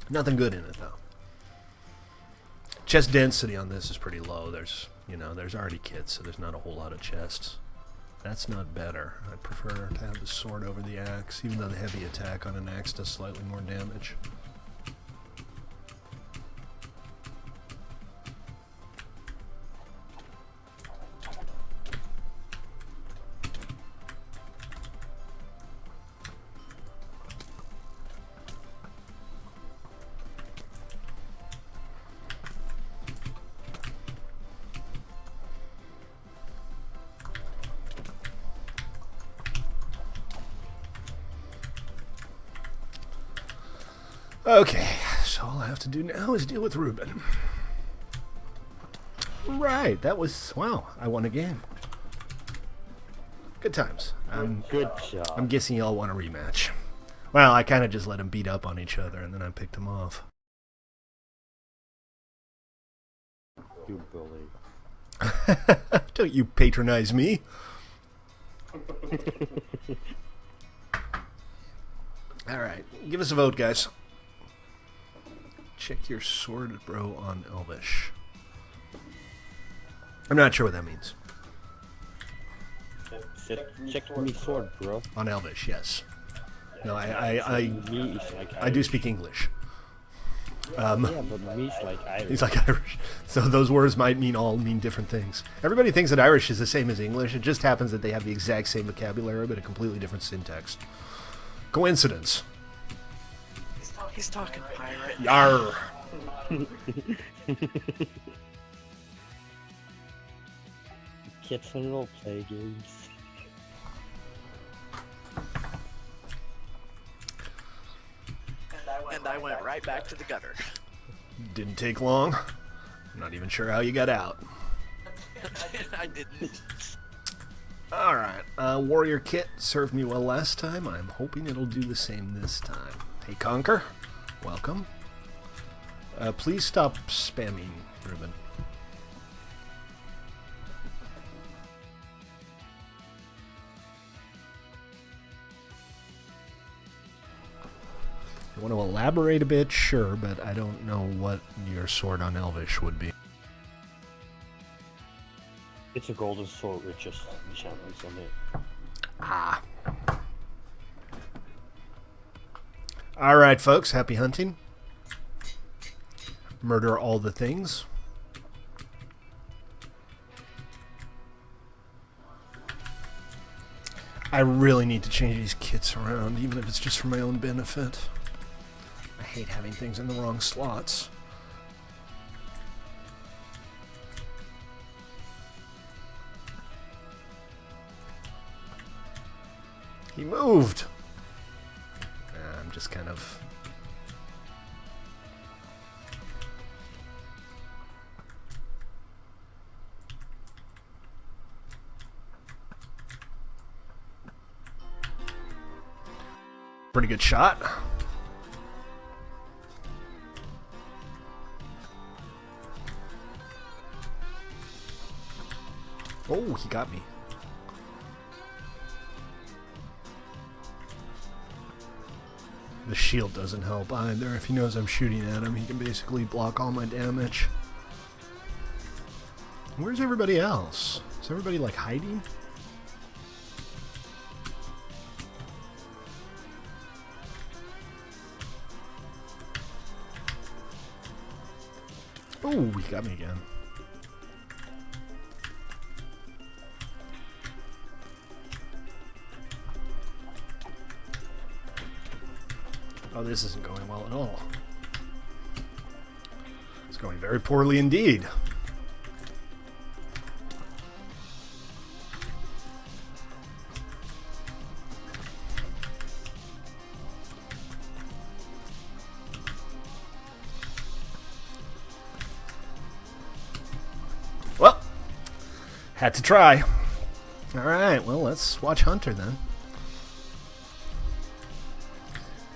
Nothing good in it, though. Chest density on this is pretty low. There's already kits, so there's not a whole lot of chests. That's not better. I prefer to have the sword over the axe, even though the heavy attack on an axe does slightly more damage. Okay, so all I have to do now is deal with Ruben. Right, that was, wow, I won a game. Good times. Good job. I'm guessing y'all want a rematch. Well, I kind of just let them beat up on each other, and then I picked them off. You bully. Don't you patronize me. Alright, give us a vote, guys. Check your sword, bro, on Elvish. I'm not sure what that means. Check me sword, bro. On Elvish, yes. No, Me is like I do speak English. Yeah, but me's like Irish. He's like Irish. So those words might all mean different things. Everybody thinks that Irish is the same as English. It just happens that they have the exact same vocabulary, but a completely different syntax. Coincidence. He's talking pirate. Yarr. Kids and role play games. And I went right back to the gutter. Didn't take long. I'm not even sure how you got out. I didn't. Alright, Warrior Kit served me well last time. I'm hoping it'll do the same this time. Hey, Conker. Welcome. Please stop spamming, Ruben. You want to elaborate a bit? Sure, but I don't know what your sword on Elvish would be. It's a golden sword with just enchantments on it. Ah. Alright, folks. Happy hunting. Murder all the things. I really need to change these kits around, even if it's just for my own benefit. I hate having things in the wrong slots. He moved! I'm just kind of... Pretty good shot. Oh, he got me. The shield doesn't help either. If he knows I'm shooting at him, he can basically block all my damage. Where's everybody else? Is everybody like hiding? Oh, he got me again. Oh, this isn't going well at all. It's going very poorly indeed. Well, had to try. All right, well, let's watch Hunter then.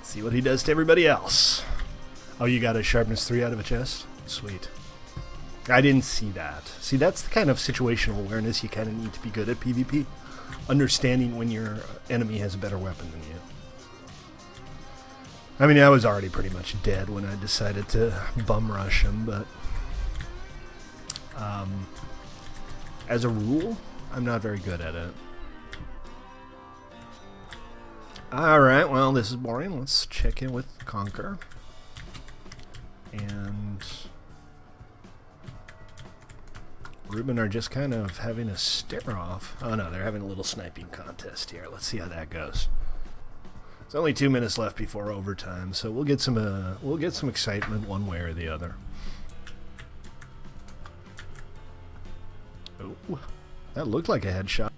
See what he does to everybody else. Oh, you got a sharpness 3 out of a chest? Sweet. I didn't see that. See, that's the kind of situational awareness you kind of need to be good at PvP. Understanding when your enemy has a better weapon than you. I mean, I was already pretty much dead when I decided to bum rush him, but... as a rule, I'm not very good at it. Alright, well, this is boring. Let's check in with Conker. And Ruben are just kind of having a stare-off. Oh no, they're having a little sniping contest here. Let's see how that goes. It's only 2 minutes left before overtime, so we'll get some excitement one way or the other. Oh, that looked like a headshot.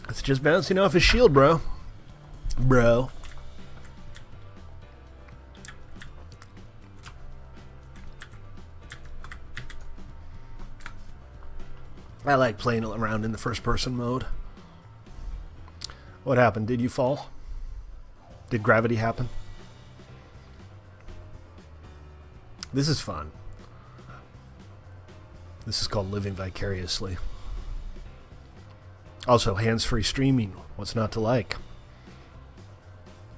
It's just bouncing off his shield, bro. Bro. I like playing around in the first-person mode. What happened? Did you fall? Did gravity happen? This is fun. This is called living vicariously. Also, hands-free streaming. What's not to like?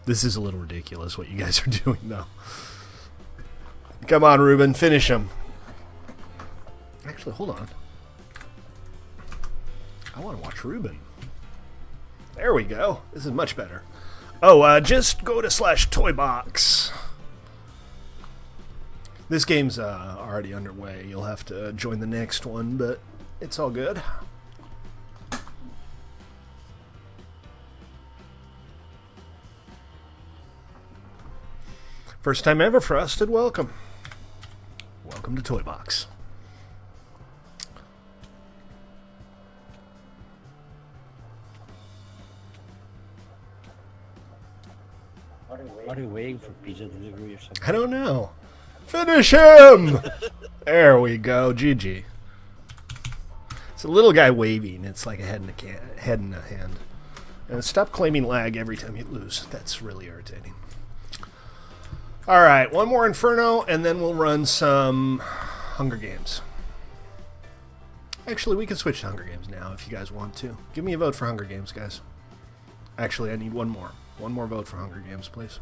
This is a little ridiculous what you guys are doing, though. Come on, Ruben, finish him. Actually, hold on. I want to watch Ruben. There we go. This is much better. Oh, just go to /toybox. This game's already underway. You'll have to join the next one, but it's all good. First time ever, Frosted. Welcome. Welcome to Toybox. Are they waiting for pizza delivery or something? I don't know. Finish him! There we go. GG. It's a little guy waving. It's like a head in a hand. And stop claiming lag every time you lose. That's really irritating. Alright, one more Inferno, and then we'll run some Hunger Games. Actually, we can switch to Hunger Games now if you guys want to. Give me a vote for Hunger Games, guys. Actually, I need one more. One more vote for Hunger Games, please.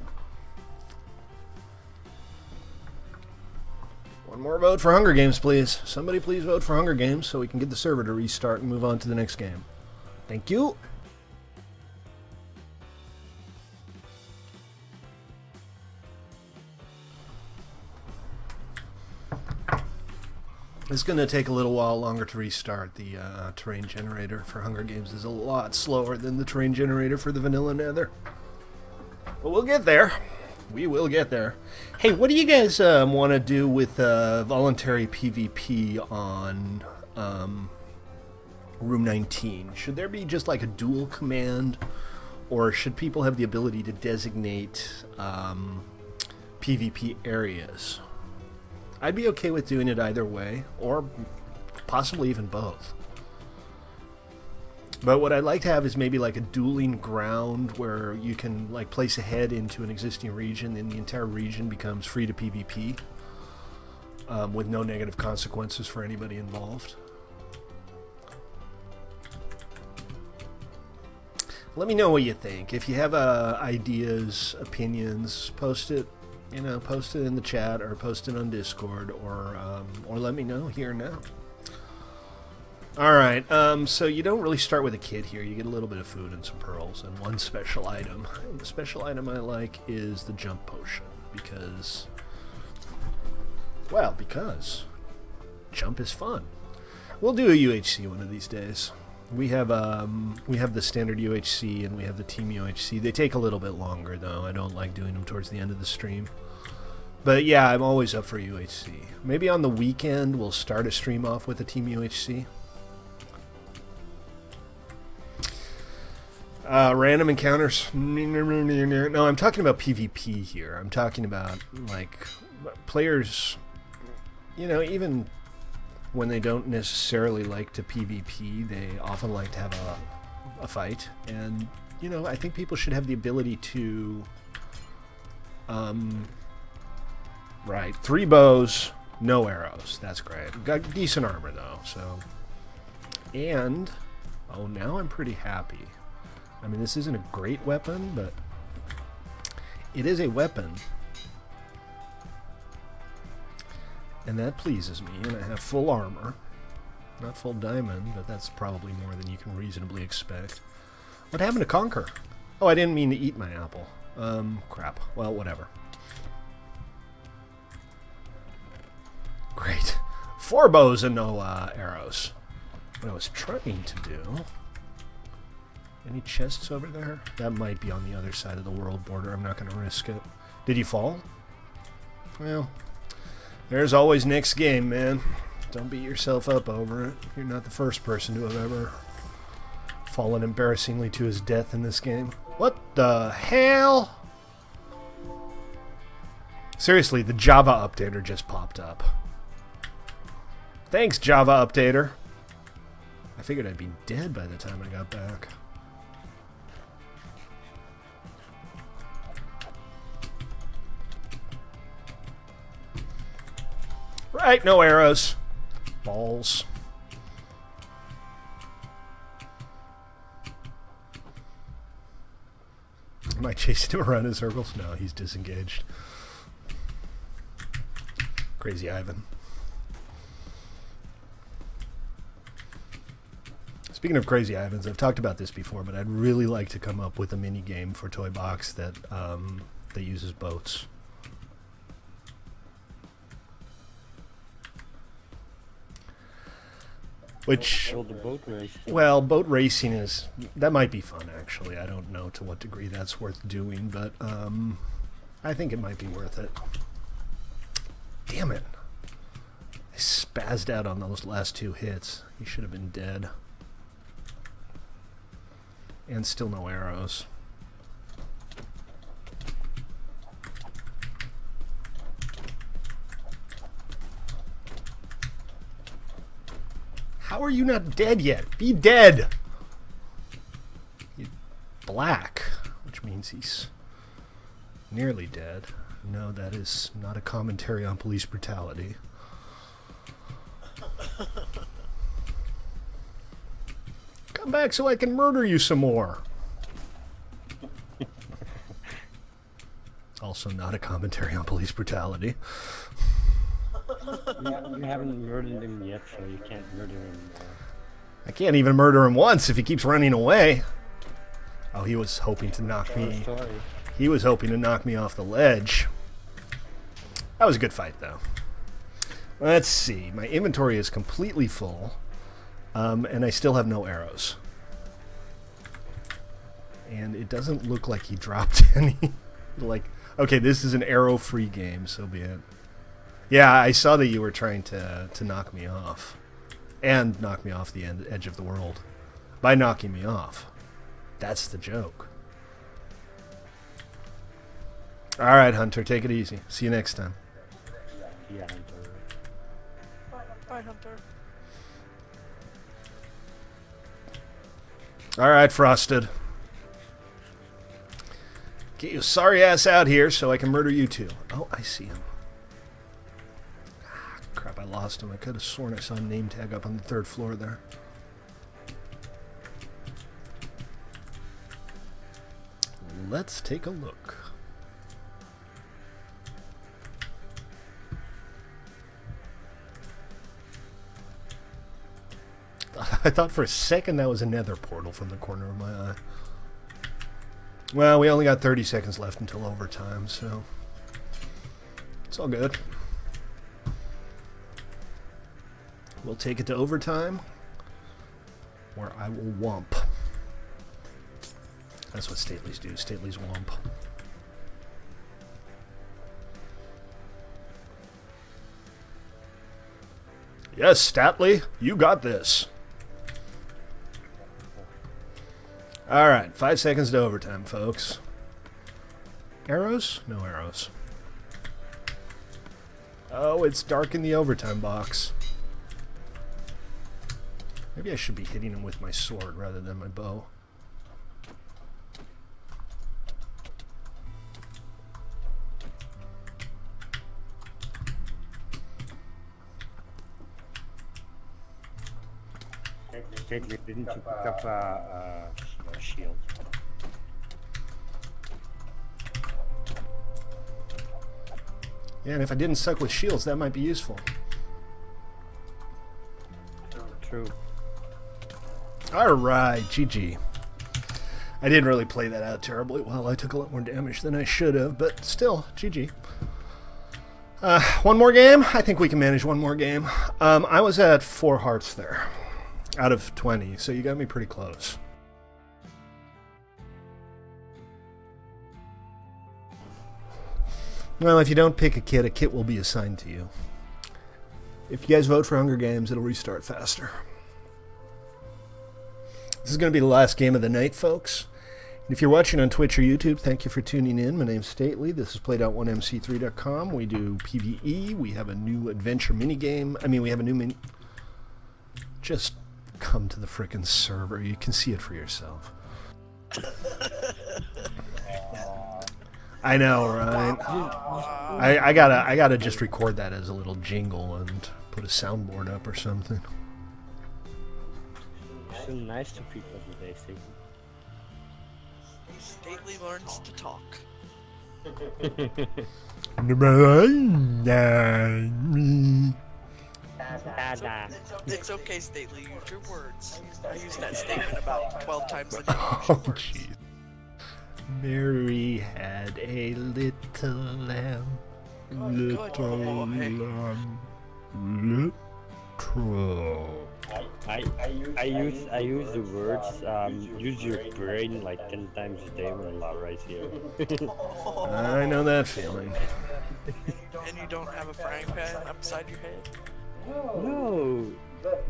One more vote for Hunger Games, please. Somebody please vote for Hunger Games so we can get the server to restart and move on to the next game. Thank you. It's going to take a little while longer to restart. The terrain generator for Hunger Games is a lot slower than the terrain generator for the vanilla Nether. But we'll get there. We will get there. Hey, what do you guys want to do with voluntary PvP on Room 19? Should there be just like a dual command? Or should people have the ability to designate PvP areas? I'd be okay with doing it either way, or possibly even both. But what I'd like to have is maybe like a dueling ground where you can like place a head into an existing region and the entire region becomes free to PvP with no negative consequences for anybody involved. Let me know what you think. If you have ideas, opinions, post it. You know, post it in the chat or post it on Discord or let me know here now. Alright, so you don't really start with a kit here. You get a little bit of food and some pearls and one special item. And the special item I like is the jump potion because, well, because jump is fun. We'll do a UHC one of these days. We have the standard UHC and we have the team UHC. They take a little bit longer though. I don't like doing them towards the end of the stream. But yeah, I'm always up for UHC. Maybe on the weekend we'll start a stream off with a team UHC. Random encounters. No, I'm talking about PvP here. I'm talking about like players, you know, even when they don't necessarily like to PvP, they often like to have a fight. And, you know, I think people should have the ability to... right, 3 bows, no arrows. That's great. Got decent armor, though, so... And... oh, now I'm pretty happy. I mean, this isn't a great weapon, but... it is a weapon. And that pleases me, and I have full armor. Not full diamond, but that's probably more than you can reasonably expect. What happened to Conquer? Oh, I didn't mean to eat my apple. Crap. Well, whatever. Great. 4 bows and no arrows. What I was trying to do... any chests over there? That might be on the other side of the world border. I'm not going to risk it. Did he fall? Well... there's always next game, man. Don't beat yourself up over it. You're not the first person to have ever fallen embarrassingly to his death in this game. What the hell? Seriously, the Java updater just popped up. Thanks, Java updater. I figured I'd be dead by the time I got back. Right, no arrows. Balls. Am I chasing him around in circles? No, he's disengaged. Crazy Ivan. Speaking of Crazy Ivans, I've talked about this before, but I'd really like to come up with a mini game for Toybox that uses boats. Which, Well, the boat race. well, boat racing that might be fun, actually. I don't know to what degree that's worth doing, but I think it might be worth it. Damn it. I spazzed out on those last 2 hits. He should have been dead. And still no arrows. How are you not dead yet? Be dead! He's black, which means he's nearly dead. No, that is not a commentary on police brutality. Come back so I can murder you some more. Also not a commentary on police brutality. You haven't murdered him yet, so you can't murder him. I can't even murder him once if he keeps running away. Oh, he was hoping to knock me. Sorry. He was hoping to knock me off the ledge. That was a good fight, though. Let's see. My inventory is completely full, and I still have no arrows. And it doesn't look like he dropped any. Like, okay, this is an arrow-free game, so be it. Yeah, I saw that you were trying to knock me off. And knock me off the edge of the world. By knocking me off. That's the joke. Alright, Hunter, take it easy. See you next time. Yeah, Hunter. Bye, Hunter. Alright, Frosted. Get your sorry ass out here so I can murder you too. Oh, I see him. Ah, crap, I lost him. I could have sworn I saw a name tag up on the 3rd floor there. Let's take a look. I thought for a second that was a nether portal from the corner of my eye. Well, we only got 30 seconds left until overtime, so it's all good. We'll take it to overtime, where I will womp. That's what Stately's do. Stately's womp. Yes, Statly, you got this. Alright, 5 seconds to overtime, folks. Arrows? No arrows. Oh, it's dark in the overtime box. Maybe I should be hitting him with my sword rather than my bow. Didn't you pick up a shield? Yeah, and if I didn't suck with shields, that might be useful. True. Alright, GG. I didn't really play that out terribly well. I took a lot more damage than I should have, but still, GG. One more game? I think we can manage one more game. I was at 4 hearts there, out of 20, so you got me pretty close. Well, if you don't pick a kit will be assigned to you. If you guys vote for Hunger Games, it'll restart faster. This is going to be the last game of the night, folks. And if you're watching on Twitch or YouTube, thank you for tuning in. My name's Stately. This is played.1mc3.com. We do PvE. We have a new adventure minigame. I mean, we have a new mini... Just come to the frickin' server. You can see it for yourself. I know, right? I gotta just record that as a little jingle and put a soundboard up or something. So nice to people today, Stately. Stately learns to talk. It's okay, Stately. Use your words. I use that statement about 12 times a day. Oh, jeez. Mary had a little lamb. Little lamb. Little. I use the words use your brain like 10 times a day when I'm right here. I know that feeling. And you don't have a frying pan upside your head? No,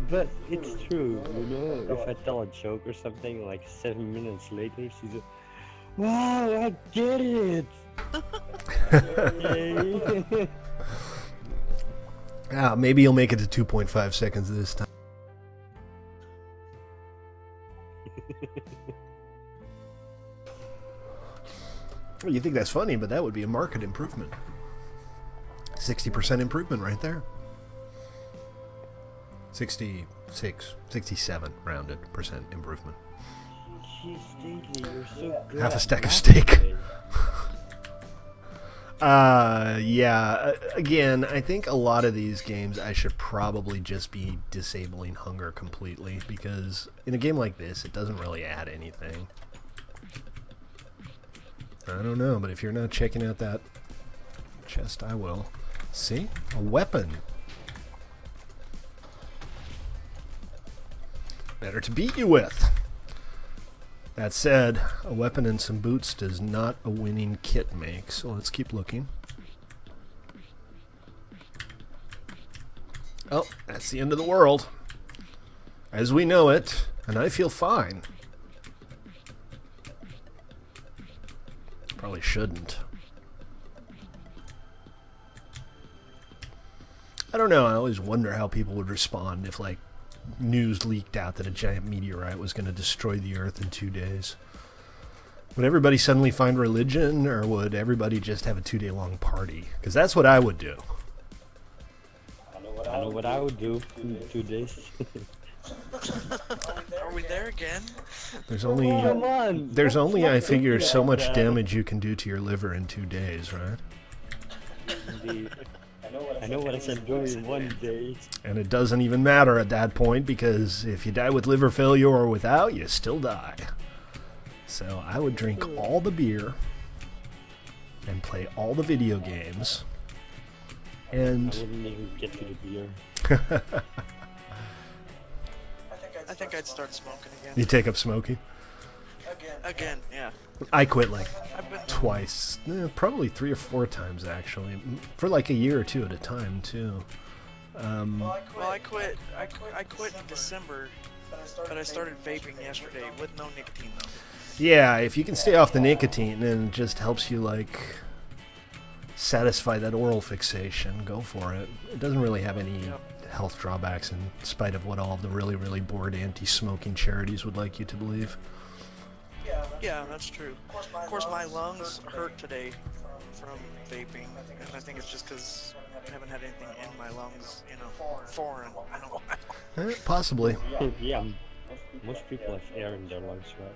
but it's true, you know, if I tell a joke or something, like 7 minutes later, she's like, wow, I get it! Okay. Maybe you'll make it to 2.5 seconds this time. Well, you think that's funny, but that would be a market improvement. 60% improvement right there. 66, 67 rounded percent improvement. Jeez, Stately, you're so good. Half a stack of steak. Yeah, again, I think a lot of these games I should probably just be disabling hunger completely, because in a game like this, it doesn't really add anything. I don't know, but if you're not checking out that chest, I will. See? A weapon. Better to beat you with. That said, a weapon and some boots does not a winning kit make, so let's keep looking. Oh, that's the end of the world. As we know it, and I feel fine. Probably shouldn't. I don't know, I always wonder how people would respond if, like, news leaked out that a giant meteorite was going to destroy the Earth in 2 days. Would everybody suddenly find religion, or would everybody just have a 2-day-long party? Because that's what I would do. I know what I would do in 2 days. Are we there again? There's only, Come on! there's only, I figure, so much damage you can do to your liver in 2 days, right? Indeed. I know what I can do in 1 day. And it doesn't even matter at that point, because if you die with liver failure or without, you still die. So I would drink all the beer and play all the video games. And I wouldn't even get to the beer. I think I'd start smoking again. you take up smoking. Again, yeah. I quit like I've been twice, probably 3 or 4 times actually, for like a year or two at a time too. Well, I quit in December, but I started vaping yesterday with no nicotine though. Yeah, if you can stay off the nicotine and it just helps you like satisfy that oral fixation, go for it. It doesn't really have any health drawbacks in spite of what all the really, really bored anti-smoking charities would like you to believe. Yeah, that's true. Of course, my lungs hurt today from vaping, and I think it's just because I haven't had anything in my lungs, you know, foreign. I don't know. Possibly. Yeah, most people have air in their lungs, right?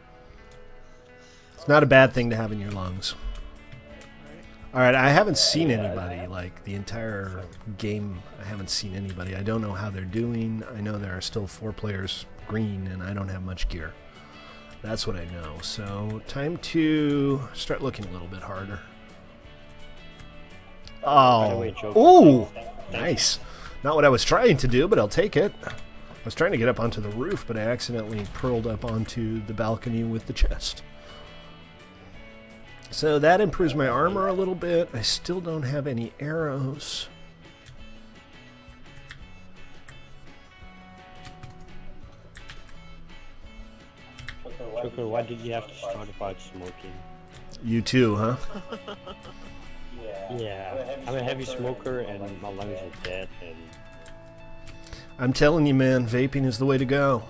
It's not a bad thing to have in your lungs. Alright, I haven't seen anybody, like, the entire game, I haven't seen anybody. I don't know how they're doing. I know there are still 4 players green, and I don't have much gear. That's what I know. So, time to start looking a little bit harder. Oh, ooh, nice. Not what I was trying to do, but I'll take it. I was trying to get up onto the roof, but I accidentally purled up onto the balcony with the chest. So that improves my armor a little bit. I still don't have any arrows. Joker, why did you have to start about smoking? You too, huh? Yeah, I'm a heavy smoker and my lungs are dead. And I'm telling you, man, vaping is the way to go.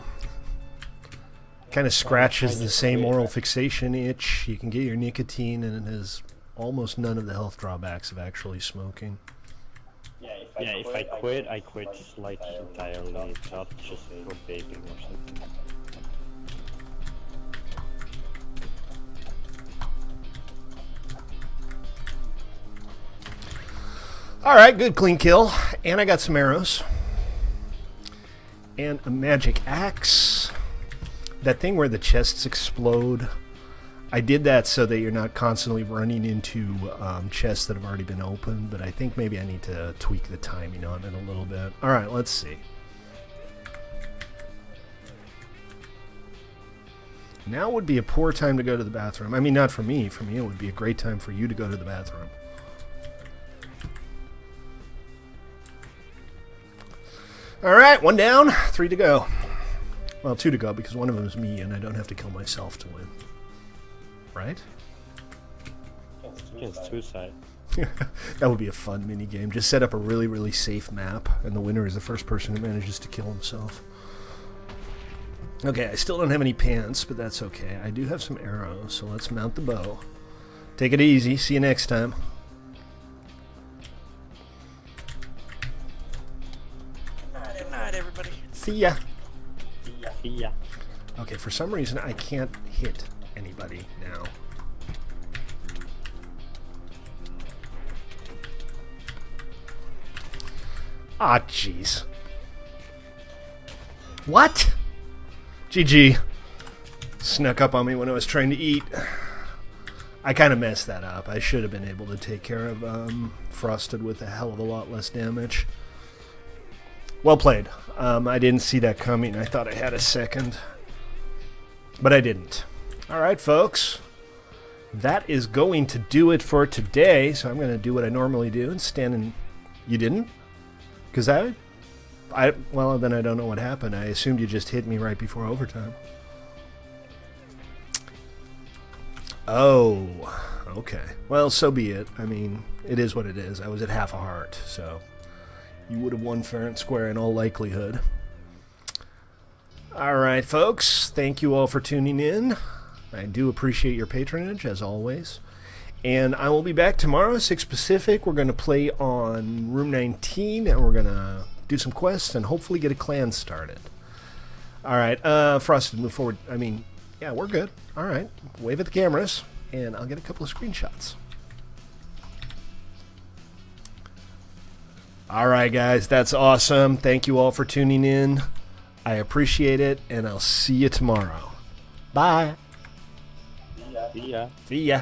Kind of scratches the same oral fixation itch. You can get your nicotine, and it has almost none of the health drawbacks of actually smoking. Yeah, if I quit like entirely, not just for vaping or something. Alright, good clean kill. And I got some arrows. And a magic axe. That thing where the chests explode, I did that so that you're not constantly running into chests that have already been opened, but I think maybe I need to tweak the timing on it a little bit. Alright, let's see. Now would be a poor time to go to the bathroom. I mean, not for me. For me, it would be a great time for you to go to the bathroom. Alright, 1 down, 3 to go. Well, 2 to go because one of them is me and I don't have to kill myself to win. Right? Against suicide. That would be a fun mini game. Just set up a really, really safe map and the winner is the first person who manages to kill himself. Okay, I still don't have any pants, but that's okay. I do have some arrows, so let's mount the bow. Take it easy. See you next time. Good night, everybody. See ya. See ya. Okay, for some reason I can't hit anybody now. Ah, jeez. What? GG. Snuck up on me when I was trying to eat. I kind of messed that up. I should have been able to take care of Frosted with a hell of a lot less damage. Well played. I didn't see that coming. I thought I had a second. But I didn't. Alright, folks. That is going to do it for today. So I'm going to do what I normally do and stand in... You didn't? Because well, then I don't know what happened. I assumed you just hit me right before overtime. Oh, okay. Well, so be it. I mean, it is what it is. I was at half a heart, so you would have won fair and square in all likelihood. All right, folks. Thank you all for tuning in. I do appreciate your patronage, as always. And I will be back tomorrow, 6 Pacific. We're going to play on Room 19, and we're going to do some quests and hopefully get a clan started. All right, Frosted, move forward. I mean, yeah, we're good. All right, wave at the cameras, and I'll get a couple of screenshots. All right, guys, that's awesome. Thank you all for tuning in. I appreciate it, and I'll see you tomorrow. Bye. See ya. See ya.